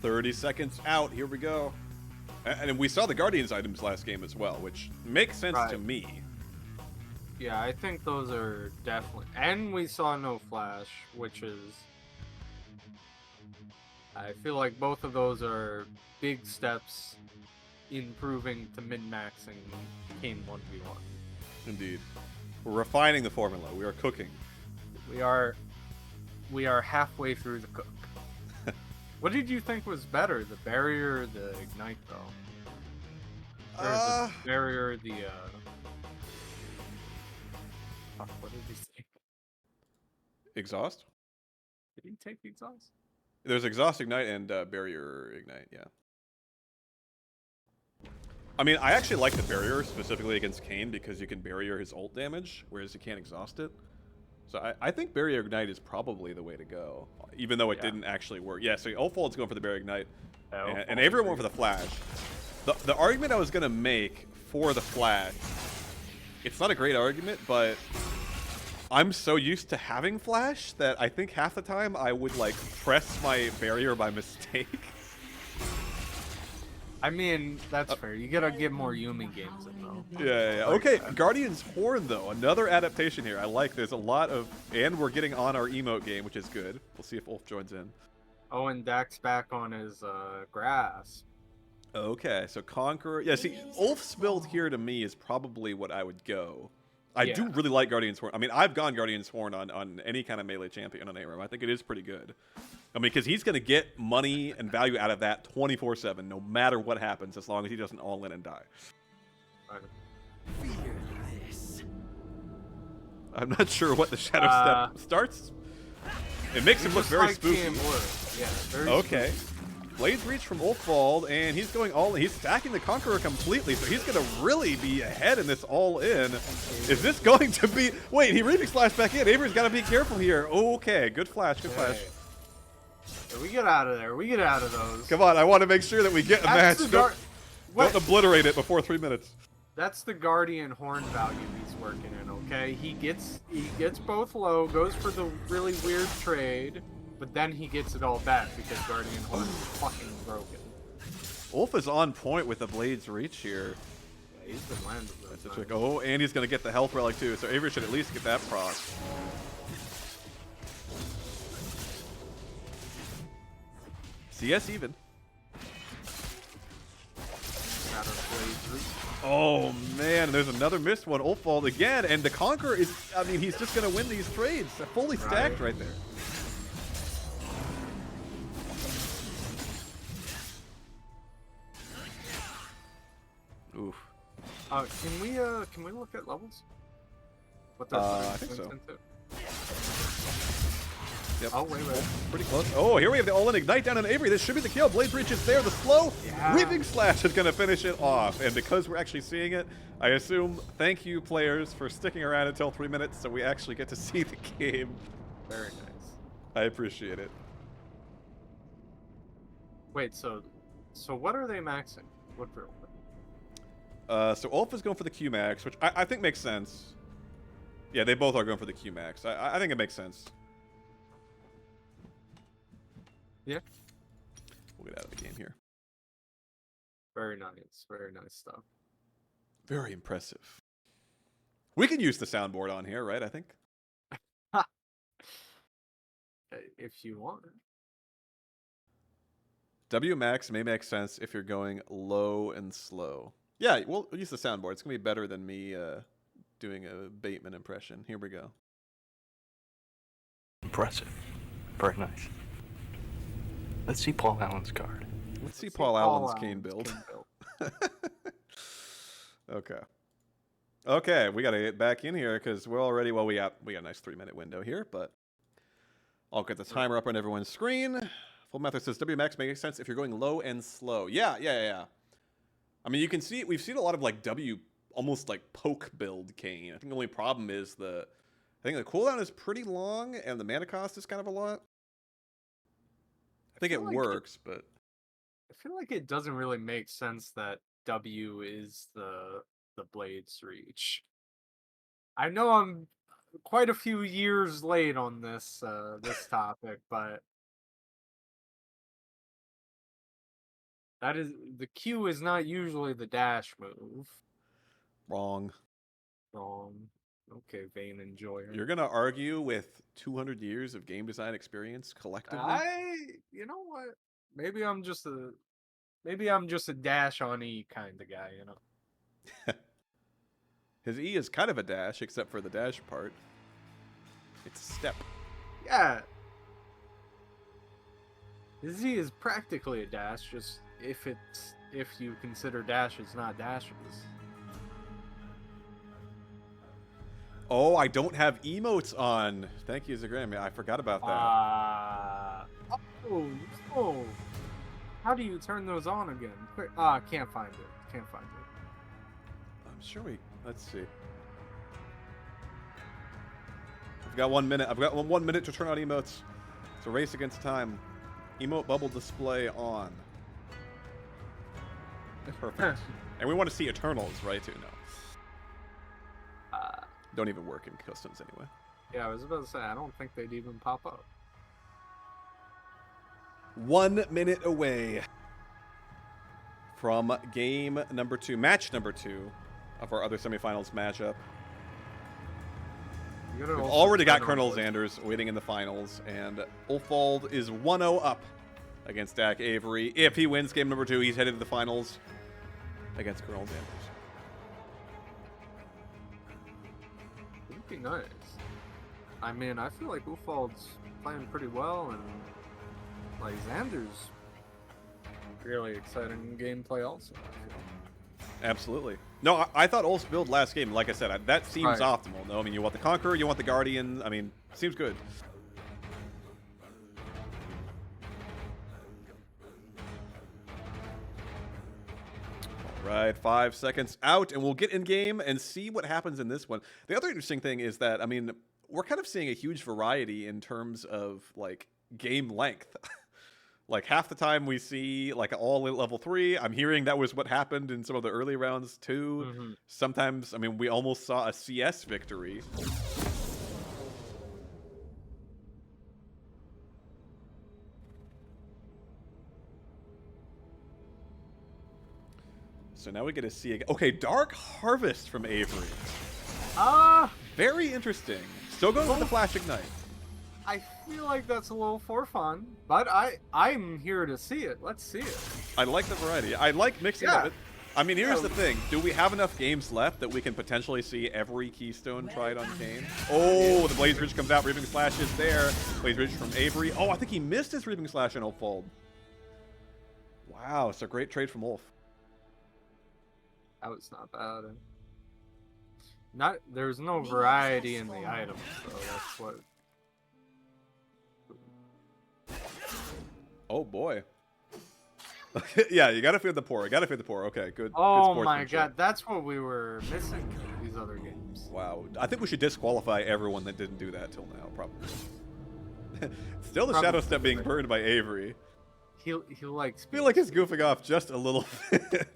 "30 seconds out, here we go." And we saw the Guardians items last game as well, which makes sense to me. Yeah, I think those are definitely... And we saw no flash, which is... I feel like both of those are big steps improving to min-maxing Kayn 1v1. Indeed. We're refining the formula. We are cooking. We are halfway through the cook. What did you think was better, the barrier or the ignite, though? Or the barrier or the what did he say? Exhaust? Did he take the exhaust? There's exhaust ignite and barrier ignite, yeah. I mean, I actually like the barrier specifically against Kayn because you can barrier his ult damage, whereas you can't exhaust it. So I think barrier ignite is probably the way to go, even though it didn't actually work. Yeah, so Ulfald's going for the barrier ignite, and Avery went for the flash. The argument I was going to make for the flash, it's not a great argument, but I'm so used to having flash that I think half the time I would like press my barrier by mistake. I mean, that's fair. You gotta get more Yumi games in, though. Yeah. Okay, Guardian's Horn, though. Another adaptation here. I like there's a lot of... And we're getting on our emote game, which is good. We'll see if Ulf joins in. Oh, and Dak's back on his grass. Okay, so Conqueror... Yeah, see, Ulf's build here to me is probably what I would go. I do really like Guardian's Horn. I mean, I've gone Guardian's Horn on any kind of melee champion on ARAM. I think it is pretty good. I mean, because he's going to get money and value out of that 24/7, no matter what happens, as long as he doesn't all in and die. I'm not sure what the Shadow Step starts. It makes him look very spooky. Yeah, very okay. spooky. Blades Reach from Ulfwald, and he's going all in. He's stacking the Conqueror completely, so he's going to really be ahead in this all-in. Is this going to be... Wait, he Reaping Slash back in. Avery's got to be careful here. Okay, good flash, good flash. Yeah, we get out of there. We get out of those. Come on, I want to make sure that we get a match. Don't obliterate it before 3 minutes. That's the Guardian Horn value he's working in, okay? He gets both low, goes for the really weird trade, but then he gets it all back because Guardian Horn is fucking broken. Ulf is on point with the Blades Reach here. Yeah, he's been landing those. That's a trick. Oh, and he's going to get the health relic too, so Avery should at least get that proc. CS even. Oh man, there's another missed one. Ulfwald again, and the Conqueror is, I mean, he's just going to win these trades. Fully stacked right there. Oof. Can we look at levels? What they're I think so. into? Yep. Oh, wait. Pretty close. Oh, here we have the all-in Ignite down on Avery. This should be the kill. Blade Breach is there. The slow Reaping Slash is going to finish it off. And because we're actually seeing it, I assume thank you, players, for sticking around until 3 minutes so we actually get to see the game. Very nice. I appreciate it. Wait, so what are they maxing? What for? So Ulf is going for the Q-Max, which I think makes sense. Yeah, they both are going for the Q-Max. I think it makes sense. Yeah. We'll get out of the game here. Very nice. Very nice stuff. Very impressive. We can use the soundboard on here, right? I think. If you want. W-Max may make sense if you're going low and slow. Yeah, we'll use the soundboard. It's going to be better than me doing a Bateman impression. Here we go. Impressive. Very nice. Let's see Paul Allen's card. Let's see Paul Allen's Kayn build. Okay. Okay, we got to get back in here because we're already, well, we got a nice 3-minute window here, but I'll get the timer up on everyone's screen. Full Method says W-Max makes sense if you're going low and slow. Yeah. I mean, you can see, we've seen a lot of like almost like poke build Kayn. I think the only problem is I think the cooldown is pretty long and the mana cost is kind of a lot. I think it works, but I feel like it doesn't really make sense that W is the Blades Reach. I know I'm quite a few years late on this this topic, but that is the Q is not usually the dash move. wrong. Okay, vain enjoyer. You're gonna argue with 200 years of game design experience collectively? You know what? Maybe I'm just a dash on E kind of guy, you know. His E is kind of a dash, except for the dash part. It's a step. Yeah. His E is practically a dash, just if you consider dashes not dashes. Oh, I don't have emotes on. Thank you, Zagram. Yeah, I forgot about that. Oh. How do you turn those on again? Quick. Can't find it. I'm sure let's see. I've got 1 minute. I've got 1 minute to turn on emotes. It's a race against time. Emote bubble display on. Perfect. And we want to see Eternals, right? Too. No. Don't even work in customs anyway. Yeah, I was about to say, I don't think they'd even pop up. 1 minute away from game number 2, match number 2 of our other semifinals matchup. We've already got Colonel Xanders waiting in the finals, and Ulfwald is 1-0 up against Dak Avery. If he wins game number 2, he's headed to the finals against Colonel Xanders. Would be nice. I mean, I feel like Ulfwald's playing pretty well, and like Xander's really exciting gameplay also. Absolutely. No, I thought Ulf's build last game, like I said, that seems optimal. No, I mean, you want the Conqueror, you want the Guardian. I mean, seems good. right, 5 seconds out, and we'll get in game and see what happens in this one. The other interesting thing is that, I mean, we're kind of seeing a huge variety in terms of, like, game length. Like, half the time we see, like, all at level 3. I'm hearing that was what happened in some of the early rounds, too. Sometimes, I mean, we almost saw a CS victory. So now we get to see again. Okay, Dark Harvest from Avery. Very interesting. Still going with the Flash Ignite. I feel like that's a little for fun, but I'm here to see it. Let's see it. I like the variety. I like mixing Yeah. it. I mean, here's the thing. Do we have enough games left that we can potentially see every Keystone tried on Kayn? Oh, the Blaze Ridge comes out. Reaping Slash is there. Blaze Ridge from Avery. Oh, I think he missed his Reaping Slash in Ulfold. Wow, it's a great trade from Ulf. That was not bad. There's no variety in the items, so that's what. Oh boy. Yeah, you gotta feed the poor. You gotta feed the poor. Okay, good. Oh good my sportsmanship. god, that's what we were missing in these other games. Wow. I think we should disqualify everyone that didn't do that till now, probably. Still the Probably. Shadow Step being burned by Avery. He likes. I feel like he's goofing off just a little bit.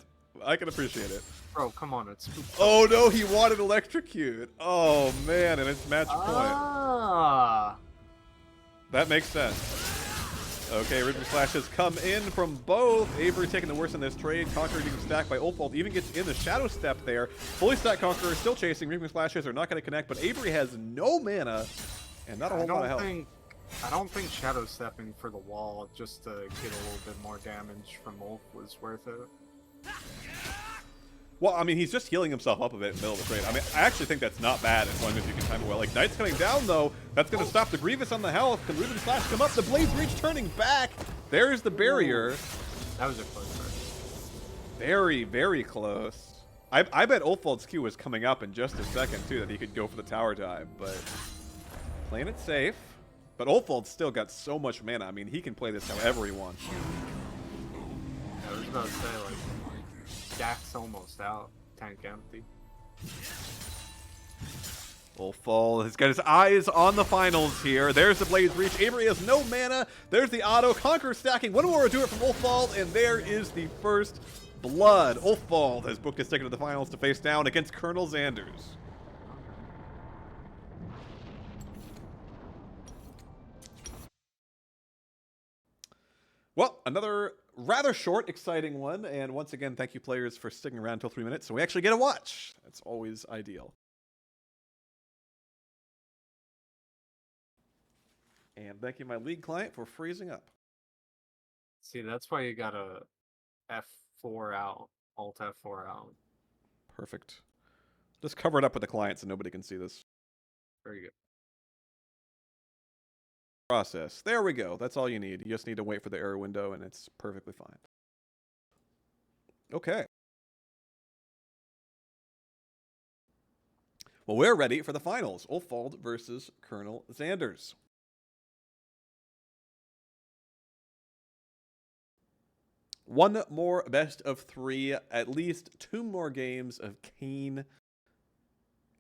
I can appreciate it. Bro, come on, it's. Oh no, he wanted Electrocute. Oh man, and it's match point. Ah. That makes sense. Okay, Reaping Slash has come in from both. Avery taking the worst in this trade. Conqueror being stacked by Ulfold. Even gets in the Shadow Step there. Fully stacked Conqueror still chasing. Reaping Slashes are not going to connect, but Avery has no mana and not a whole lot of health. I don't think Shadow Stepping for the wall just to get a little bit more damage from Ulf was worth it. Well, I mean, he's just healing himself up a bit in the middle of the trade. I mean, I actually think that's not bad as long as you can time it well. Like, Knight's coming down, though. That's going to stop the Grievous on the health. Can Reaping Slash come up? The Blaze Reach turning back. There's the barrier. That was a close one. Very, very close. I bet Ulfold's Q was coming up in just a second, too, that he could go for the tower dive, but playing it safe. But Ulfold's still got so much mana. I mean, he can play this however he wants. I was about to say, like, Jack's almost out. Tank empty. Ulfold has got his eyes on the finals here. There's the Blaze Reach. Avery has no mana. There's the auto. Conqueror stacking. One more to do it from Ulfold, and there is the first blood. Ulfold has booked his ticket to the finals to face down against Colonel Xanders. Well, another rather short, exciting one. And once again, thank you players for sticking around until 3 minutes so we actually get a watch. That's always ideal. And thank you, my league client, for freezing up. See, that's why you gotta F4 out, Alt F4 out. Perfect. Just cover it up with the client so nobody can see this Very good. process. There we go. That's all you need. You just need to wait for the error window and it's perfectly fine. Okay. Well, we're ready for the finals. Ulfold versus Colonel Xanders. One more best of 3, at least 2 more games of Kayn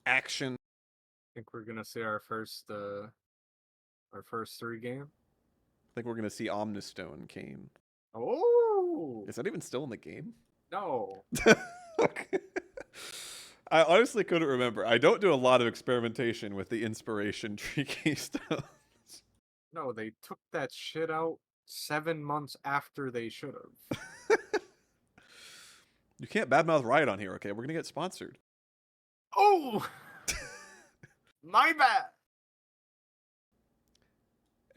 action. I think we're gonna see our first 3 game. I think we're going to see Omnistone Kayn. Oh Is that even still in the game? no! Okay. I honestly couldn't remember. I don't do a lot of experimentation with the inspiration tree keystones. No, they took that shit out 7 months after they should have. You can't badmouth Riot on here, okay? We're going to get sponsored. Oh, my bad.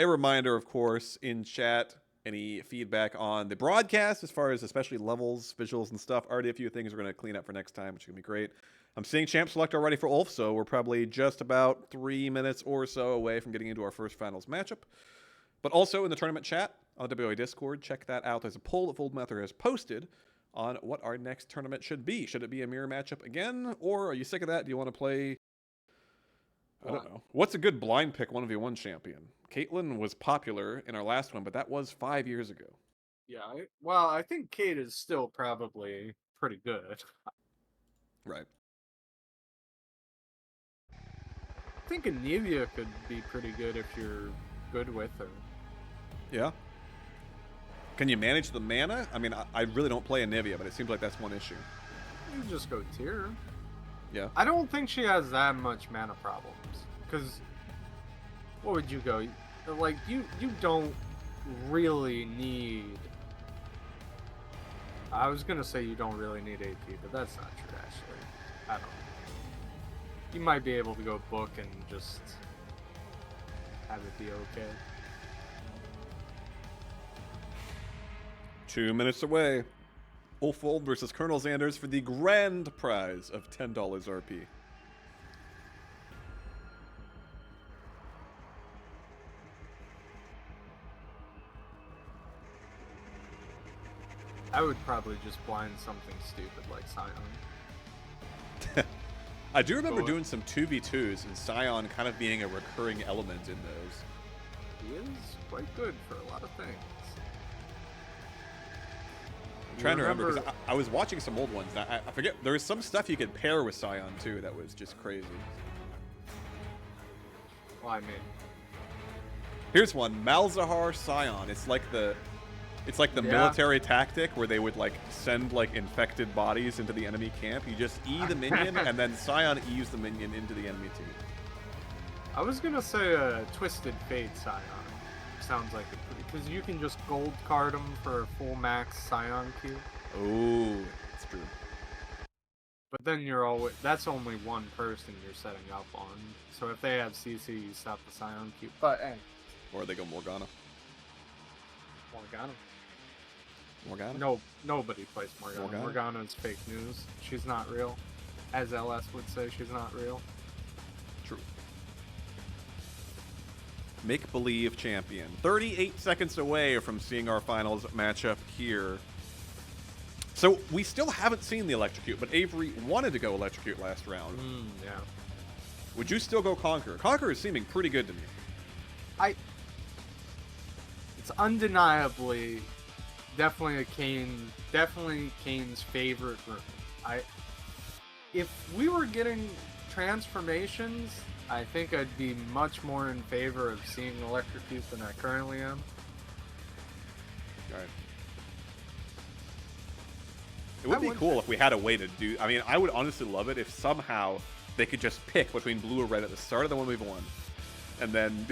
A reminder, of course, in chat, any feedback on the broadcast, as far as especially levels, visuals, and stuff. Already a few things we're going to clean up for next time, which is going to be great. I'm seeing Champ Select already for Ulf, so we're probably just about 3 minutes or so away from getting into our first finals matchup. But also in the tournament chat on the WA Discord, check that out. There's a poll that Foldmather has posted on what our next tournament should be. Should it be a mirror matchup again, or are you sick of that? Do you want to play... I don't know. What's a good blind pick 1v1 champion? Caitlyn was popular in our last one, but that was 5 years ago. Yeah, I think Kate is still probably pretty good. Right. I think Anivia could be pretty good if you're good with her. Yeah. Can you manage the mana? I mean, I really don't play Anivia, but it seems like that's one issue. You just go tier. Yeah. I don't think she has that much mana problems. Because, what would you go? Like, you don't really need... I was going to say you don't really need AP, but that's not true, actually. I don't know. You might be able to go book and just have it be okay. 2 minutes away. Ulfold versus Colonel Xanders for the grand prize of $10 RP. I would probably just blind something stupid like Scion. I do remember But- doing some 2v2s and Scion kind of being a recurring element in those. He is quite good for a lot of things. I'm trying to remember because I was watching some old ones. And I forget, there was some stuff you could pair with Scion too that was just crazy. Well, I mean, Here's one, Malzahar Scion. It's like the Yeah. military tactic where they would like send like infected bodies into the enemy camp. You just E the minion and then Scion E's the minion into the enemy team. I was gonna say a Twisted Fate Scion. Sounds like it pretty, because you can just gold card him for a full max Scion Q. Oh, that's true. But then you're always, that's only one person you're setting up on. So if they have CC, you stop the Scion Q. But hey, Or they go Morgana. Morgana. Morgana? No, nobody plays Morgana. Morgana? Morgana's fake news. She's not real. As LS would say, she's not real. True. Make-believe champion. 38 seconds away from seeing our finals matchup here. So we still haven't seen the electrocute, but Avery wanted to go electrocute last round. Yeah. Would you still go Conqueror? Conqueror is seeming pretty good to me. It's undeniably definitely Kayn's favorite room. If we were getting transformations, I think I'd be much more in favor of seeing electrocute than I currently am. Alright. It would I be would- cool if we had a way to do... I mean, I would honestly love it if somehow they could just pick between blue or red at the start of the 1v1. And then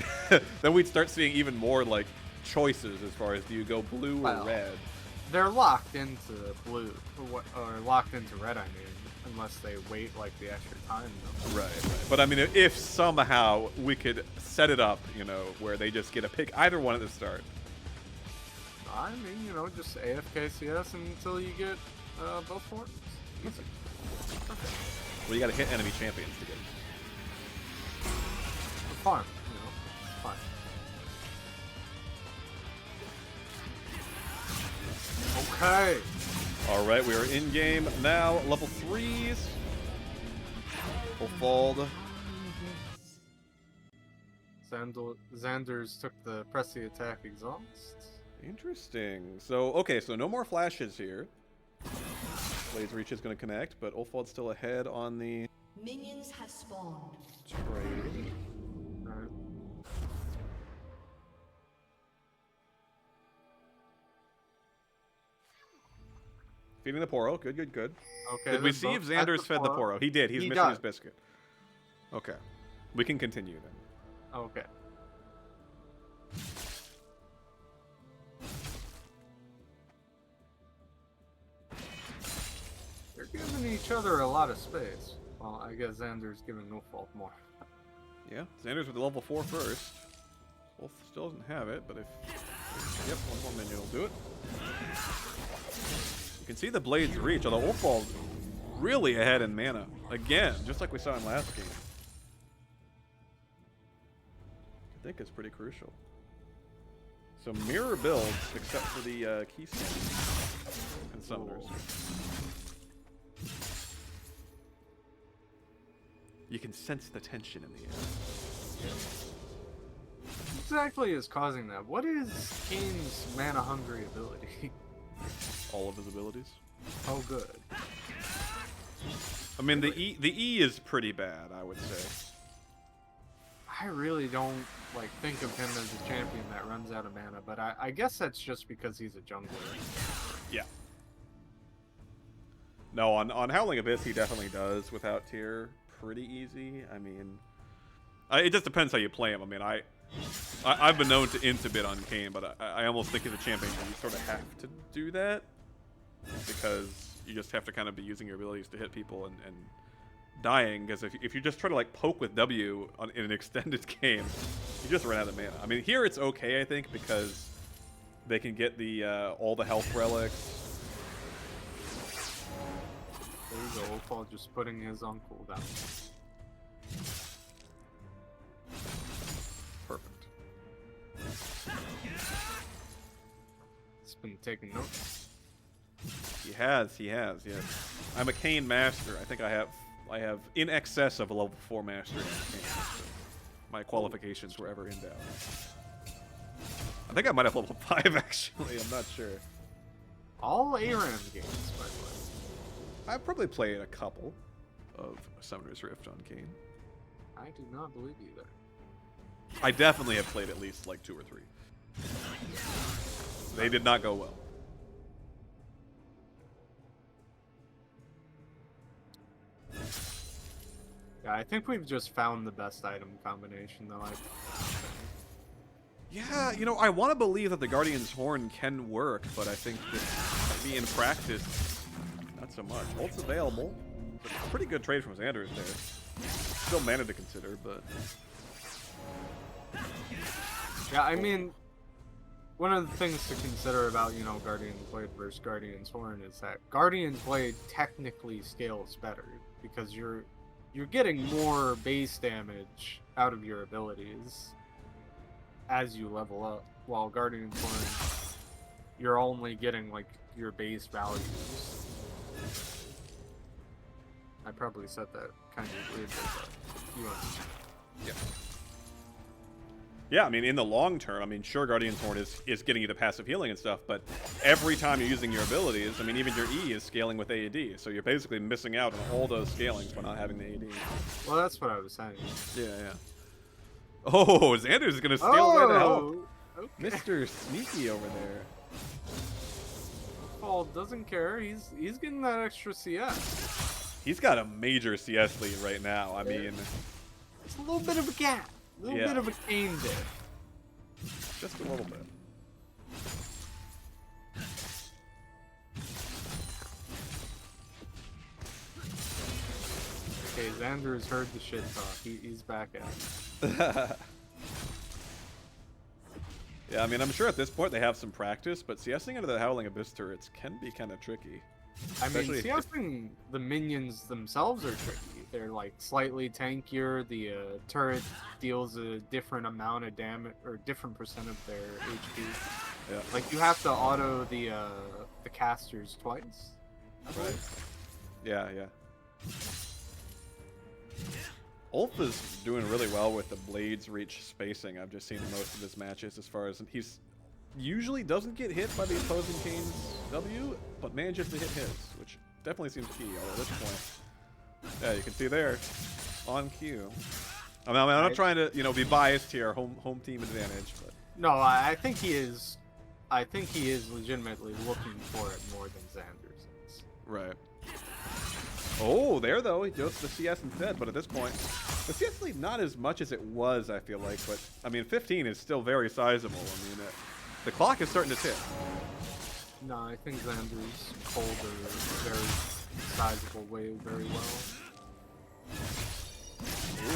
then we'd start seeing even more, like, choices as far as do you go blue or Well, red. They're locked into blue, or locked into red, I mean, unless they wait like the extra time. Though. Right. But I mean, if somehow we could set it up, you know, where they just get to pick either one at the start. I mean, you know, just AFK CS until you get both forms. Easy. Well, you got to hit enemy champions to get it. For fun, you know, it's fun. Okay. All right, we are in game now. Level 3s. Ulfold. Xanders took the press the attack exhaust. Interesting. So, okay, so no more flashes here. Blaze Reach is going to connect, but Ulfold's still ahead on the Minions have spawned. trade. Alright. Feeding the Poro. Good, good, good. Okay. Did we then see if both at Xanders the fed the Poro. Poro? He did. He's He missing does. his biscuit. Okay. We can continue then. Okay. They're giving each other a lot of space. Well, I guess Xander's giving no fault more. Yeah, Xander's with the level 4 first. Wolf still doesn't have it, but if... Yep, one more minion will do it. You can see the Blade's Reach, although Ulfold really ahead in mana. Again, just like we saw in last game. I think it's pretty crucial. So mirror builds, except for the keystone and summoners. You can sense the tension in the air. What exactly is causing that? What is Kayn's mana hungry ability? All of his abilities. Oh, good. I mean, the E is pretty bad, I would say. I really don't like think of him as a champion that runs out of mana, but I guess that's just because he's a jungler. Yeah. No, on Howling Abyss, he definitely does without tier pretty easy. I mean, it just depends how you play him. I mean, I've been known to int a bit on Kayn, but I almost think as a champion you sort of have to do that because you just have to kind of be using your abilities to hit people and dying. Because if you just try to like poke with W in an extended game, you just run out of mana. I mean, here it's okay, I think, because they can get the all the health relics. There you go, Ulfal just putting his on cooldown. Perfect. He's been taking notes. He has, yes. I'm a Kayn master. I think I have in excess of a level 4 mastery on Kayn. So my qualifications were ever in doubt. I think I might have level 5 actually, I'm not sure. All ARAM games, by the way. I've probably played a couple of Summoner's Rift on Kayn. I do not believe you there. I definitely have played at least like 2 or 3. They did not go well. Yeah, I think we've just found the best item combination, though. Yeah, you know, I want to believe that the Guardian's Horn can work, but I think that maybe in practice, not so much. Ult's available. It's a pretty good trade from Xander's there. Still mana to consider, but... Yeah, I mean, one of the things to consider about, you know, Guardian's Blade versus Guardian's Horn is that Guardian's Blade technically scales better because you're getting more base damage out of your abilities as you level up, while Guardian's Horn, you're only getting like your base values. I probably said that kind of weirdly, but you understand. Yeah. Yeah, I mean, in the long term, I mean, sure, Guardian's Horn is getting you the passive healing and stuff, but every time you're using your abilities, I mean, even your E is scaling with AD, so you're basically missing out on all those scalings by not having the AD. Well, that's what I was saying. Yeah. Oh, Xander's gonna steal that help. Okay. Mr. Sneaky over there. Paul doesn't care. He's getting that extra CS. He's got a major CS lead right now. I mean, It's a little bit of a gap. A little bit of a Kayn there. just a little bit. Okay, Xander's heard the shit talk. He's back at it. Yeah, I mean, I'm sure at this point they have some practice, but CSing into the Howling Abyss turrets can be kind of tricky. I mean, Especially if- CSing the minions themselves are tricky. They're like slightly tankier. The turret deals a different amount of damage or different percent of their HP. Yeah. Like you have to auto the casters twice. I believe. Yeah. Ulf is doing really well with the Blades reach spacing. I've just seen most of his matches as far as he's usually doesn't get hit by the opposing Kayn's W, but manages to hit his, which definitely seems key. Although at this point, yeah, you can see there, on cue. I mean, I'm not trying to, you know, be biased here, home team advantage, but No, I think he is. I think he is legitimately looking for it more than Xander's is. right. Oh, there though, he goes to the CS instead, but at this point, the CS lead not as much as it was, I feel like, but I mean, 15 is still very sizable. I mean, the clock is starting to tick. No, I think Xander's cold a very sizable way very well.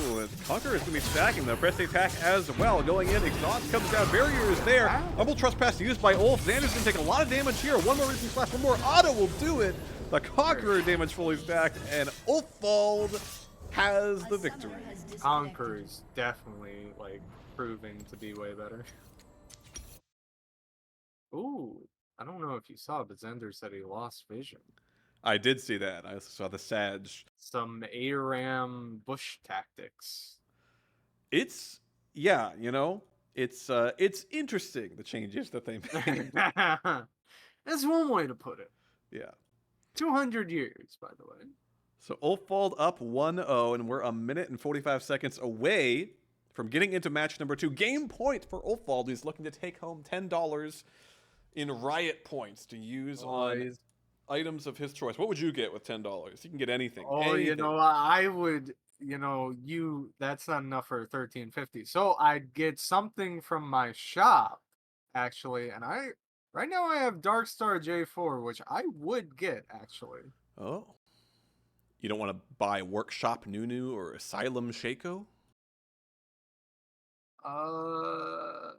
Ooh, Conqueror is going to be stacking the press attack as well. Going in, Exhaust comes down, Barrier is there. Humble Trespass used by Ulf. Xander's going to take a lot of damage here. One more Raging Slash, one more auto will do it. The Conqueror damage fully stacked, and Ulfald has the victory. Conquer is definitely like proving to be way better. Ooh, I don't know if you saw, but Xander said he lost vision. I did see that. I also saw the Sage. Some ARAM bush tactics. It's, yeah, you know, it's interesting, the changes that they made. That's one way to put it. Yeah. 200 years, by the way. So Ulfald up 1-0, and we're a minute and 45 seconds away from getting into match number 2. Game point for Ulfald, who's looking to take home $10 in riot points to use on items of his choice. What would you get with $10? You can get anything. Oh, anything. I would, that's not enough for 1350. So I'd get something from my shop, actually, and right now I have Darkstar J4, which I would get, actually. Oh. You don't want to buy Workshop Nunu or Asylum Shaco? No.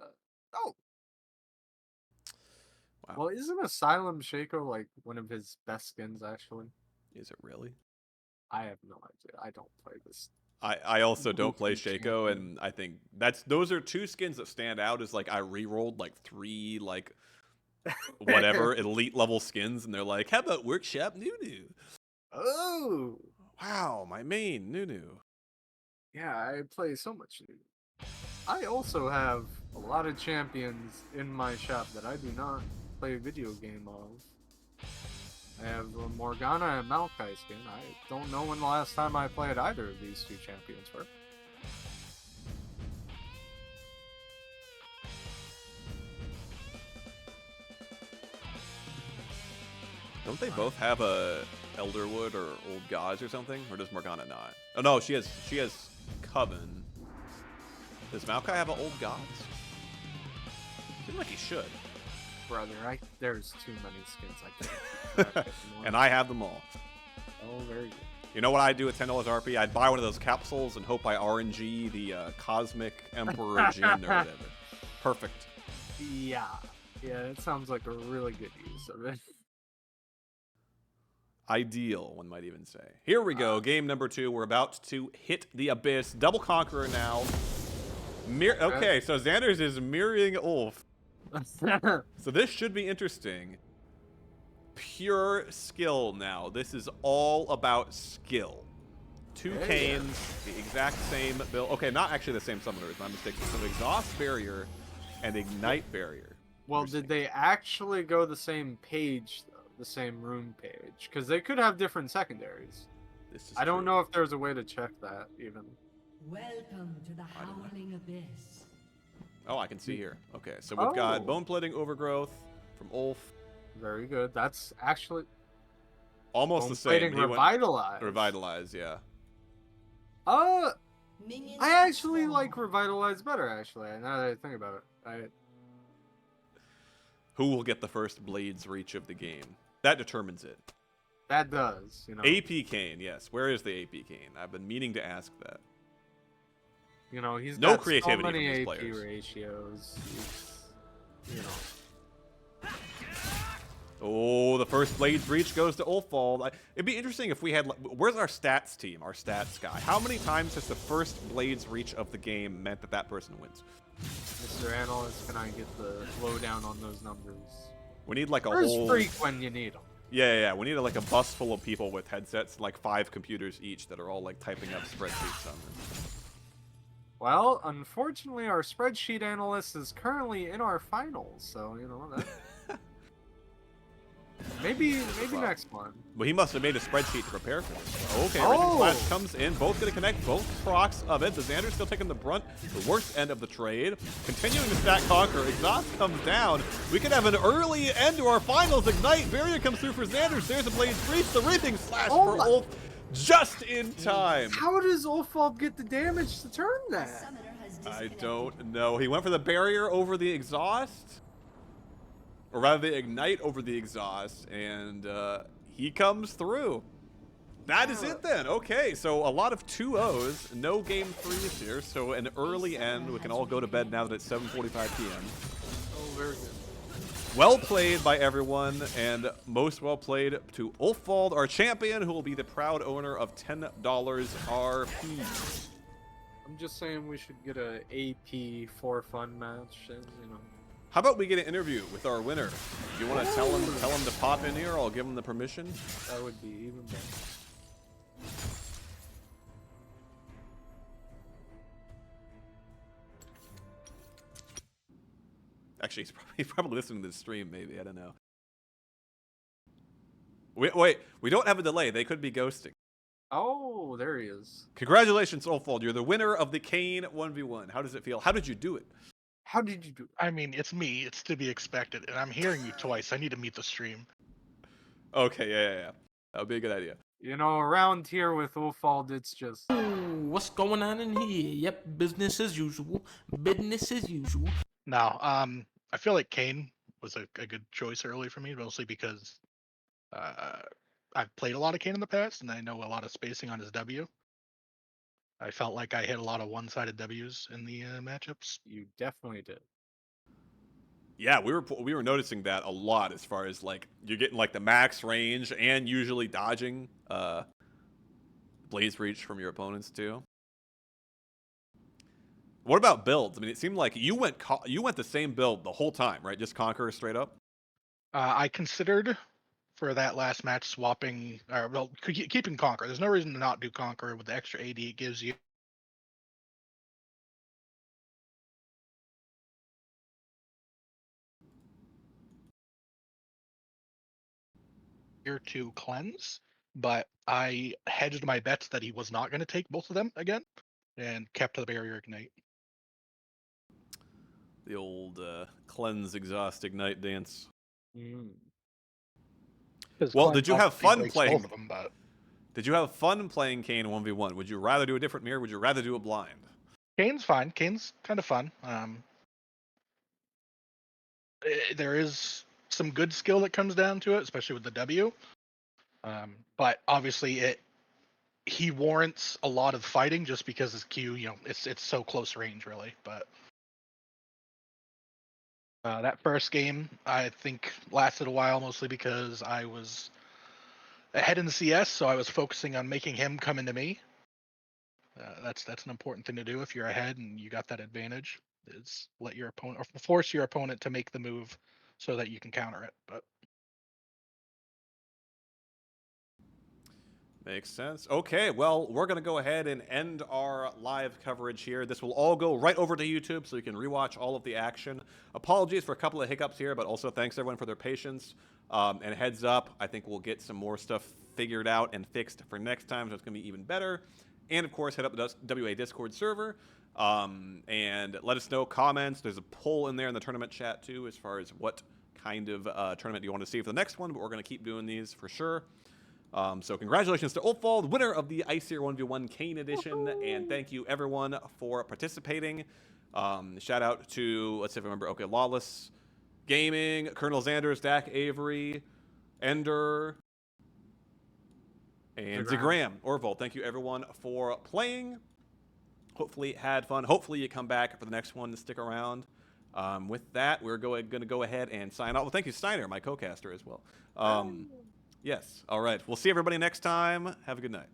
Wow. Well, isn't Asylum Shaco like one of his best skins, actually? Is it really? I have no idea. I don't play this. I also don't play Goofy Shaco, champion. and I think those are two skins that stand out as like I re-rolled like 3 like whatever elite level skins, and they're like, how about Workshop Nunu? Oh, Wow, my main Nunu. yeah, I play so much new. I also have a lot of champions in my shop that I do not play a video game of. I have a Morgana and Maokai skin. I don't know when the last time I played either of these two champions were. Don't they both have a Elderwood or Old Gods or something? Or does Morgana not? Oh no, she has Coven. Does Maokai have an Old Gods? I feel like he should. Brother, there's too many skins I can't get And I have them all. Oh, very good. You know what I'd do with $10 RP? I'd buy one of those capsules and hope I RNG the Cosmic Emperor Jin or whatever. Perfect. Yeah, it sounds like a really good use of it. Ideal, one might even say. Here we go. Game number 2. We're about to hit the abyss. Double Conqueror now. Okay, so Xander's is mirroring Ulf. So this should be interesting. Pure skill now. This is all about skill. Two Kayns, the exact same build. Okay, not actually the same summoners. My mistake. So Exhaust Barrier and Ignite Barrier. Well, did they actually go the same page, though? The same rune page? Because they could have different secondaries. This is I don't true. know if there's a way to check that, even. Welcome to the Howling Abyss. Oh, I can see here. Okay, so we've got Oh. Bone Plating Overgrowth from Ulf. Very good. That's actually Almost the same. plating He went- revitalized. Revitalize, yeah. Minions I have actually spawned. like revitalize better. Actually, now that I think about it, Who will get the first Blades reach of the game? That determines it. that does, AP Kayn, yes. Where is the AP Kayn? I've been meaning to ask that. He's No got creativity so from many these AP players. ratios. Oh, the first Blades reach goes to Ulfald. It'd be interesting if we had... Where's our stats team, our stats guy? How many times has the first Blades reach of the game meant that that person wins? Mr. Analyst, can I get the lowdown on those numbers? We need like a Where's whole... Freak when you need them? Yeah. We need like a bus full of people with headsets, like 5 computers each that are all like typing up spreadsheets on them. Well, unfortunately, our spreadsheet analyst is currently in our finals, so that. maybe next one. Well, he must have made a spreadsheet to prepare for this. Okay, Oh! Risen Flash comes in. Both going to connect. Both procs of it. The Xander's still taking the brunt. The worst end of the trade. Continuing to stack Conquer. Exhaust comes down. We could have an early end to our finals. Ignite. Barrier comes through for Xander's. There's a Blades Breach. The Reaping Slash for Ulf. Just in time. How does Ulfald get the damage to turn that? Summoner has I disconnected. don't know. He went for the Barrier over the Exhaust. Or rather, the Ignite over the Exhaust. And he comes through. That is it then. Okay, so a lot of 2-0s. No game 3s here. So an early end. We can all go to bed now that it's 7:45 p.m. Oh, very good. Well played by everyone, and most well played to Ulfald, our champion, who will be the proud owner of $10 RP. I'm just saying we should get a AP for fun match, and How about we get an interview with our winner? Do you want to tell him to pop in here? I'll give him the permission. that would be even better. Actually, he's probably listening to the stream, maybe. I don't know. Wait, we don't have a delay. They could be ghosting. Oh, there he is. Congratulations, Soulfold. You're the winner of the Kayn 1v1. How does it feel? How did you do it? How did you do it? I mean, it's me. It's to be expected. And I'm hearing you twice. I need to meet the stream. Okay, yeah. That would be a good idea. You know, around here with Ulfald, it's just... What's going on in here? Yep, business as usual. Business as usual. Now, I feel like Kayn was a good choice early for me, mostly because I've played a lot of Kayn in the past, and I know a lot of spacing on his W. I felt like I hit a lot of one-sided Ws in the matchups. You definitely did. Yeah, we were noticing that a lot as far as like you're getting like the max range and usually dodging blaze reach from your opponents too. What about builds? I mean, it seemed like you went the same build the whole time, right? Just Conqueror straight up. I considered for that last match swapping, or well, keeping Conqueror. There's no reason to not do Conqueror with the extra AD it gives you. Here to cleanse, but I hedged my bets that he was not going to take both of them again, and kept the barrier ignite. The old cleanse, exhaust, ignite dance. Mm. Well, did you have fun Breaks playing? both of them, but Did you have fun playing Kayn 1v1? Would you rather do a different mirror? Would you rather do a blind? Kayn's fine. Kayn's kind of fun. There is some good skill that comes down to it, especially with the W. But obviously, he warrants a lot of fighting just because his Q, it's so close range, really. But that first game, I think, lasted a while, mostly because I was ahead in the CS, so I was focusing on making him come into me. That's an important thing to do if you're ahead and you got that advantage. Is let your opponent, or force your opponent to make the move so that you can counter it. But Makes sense. Okay, well, we're going to go ahead and end our live coverage here. This will all go right over to YouTube so you can rewatch all of the action. Apologies for a couple of hiccups here, but also thanks everyone for their patience. And heads up, I think we'll get some more stuff figured out and fixed for next time, so it's going to be even better. And, of course, head up to the WA Discord server and let us know comments. There's a poll in there in the tournament chat, too, as far as what kind of tournament you want to see for the next one, but we're going to keep doing these for sure. So congratulations to Ulfald, winner of the Æsir 1v1 Kayn edition, and thank you everyone for participating. Shout out to, let's see if I remember, okay, Lawless Gaming, Colonel Xanders, Dak Avery, Ender, and Zagram, Orvold. Thank you everyone for playing. Hopefully you had fun. Hopefully you come back for the next one to stick around. With that, we're going to go ahead and sign off. Well, thank you, Steiner, my co-caster as well. Yes. All right. We'll see everybody next time. Have a good night.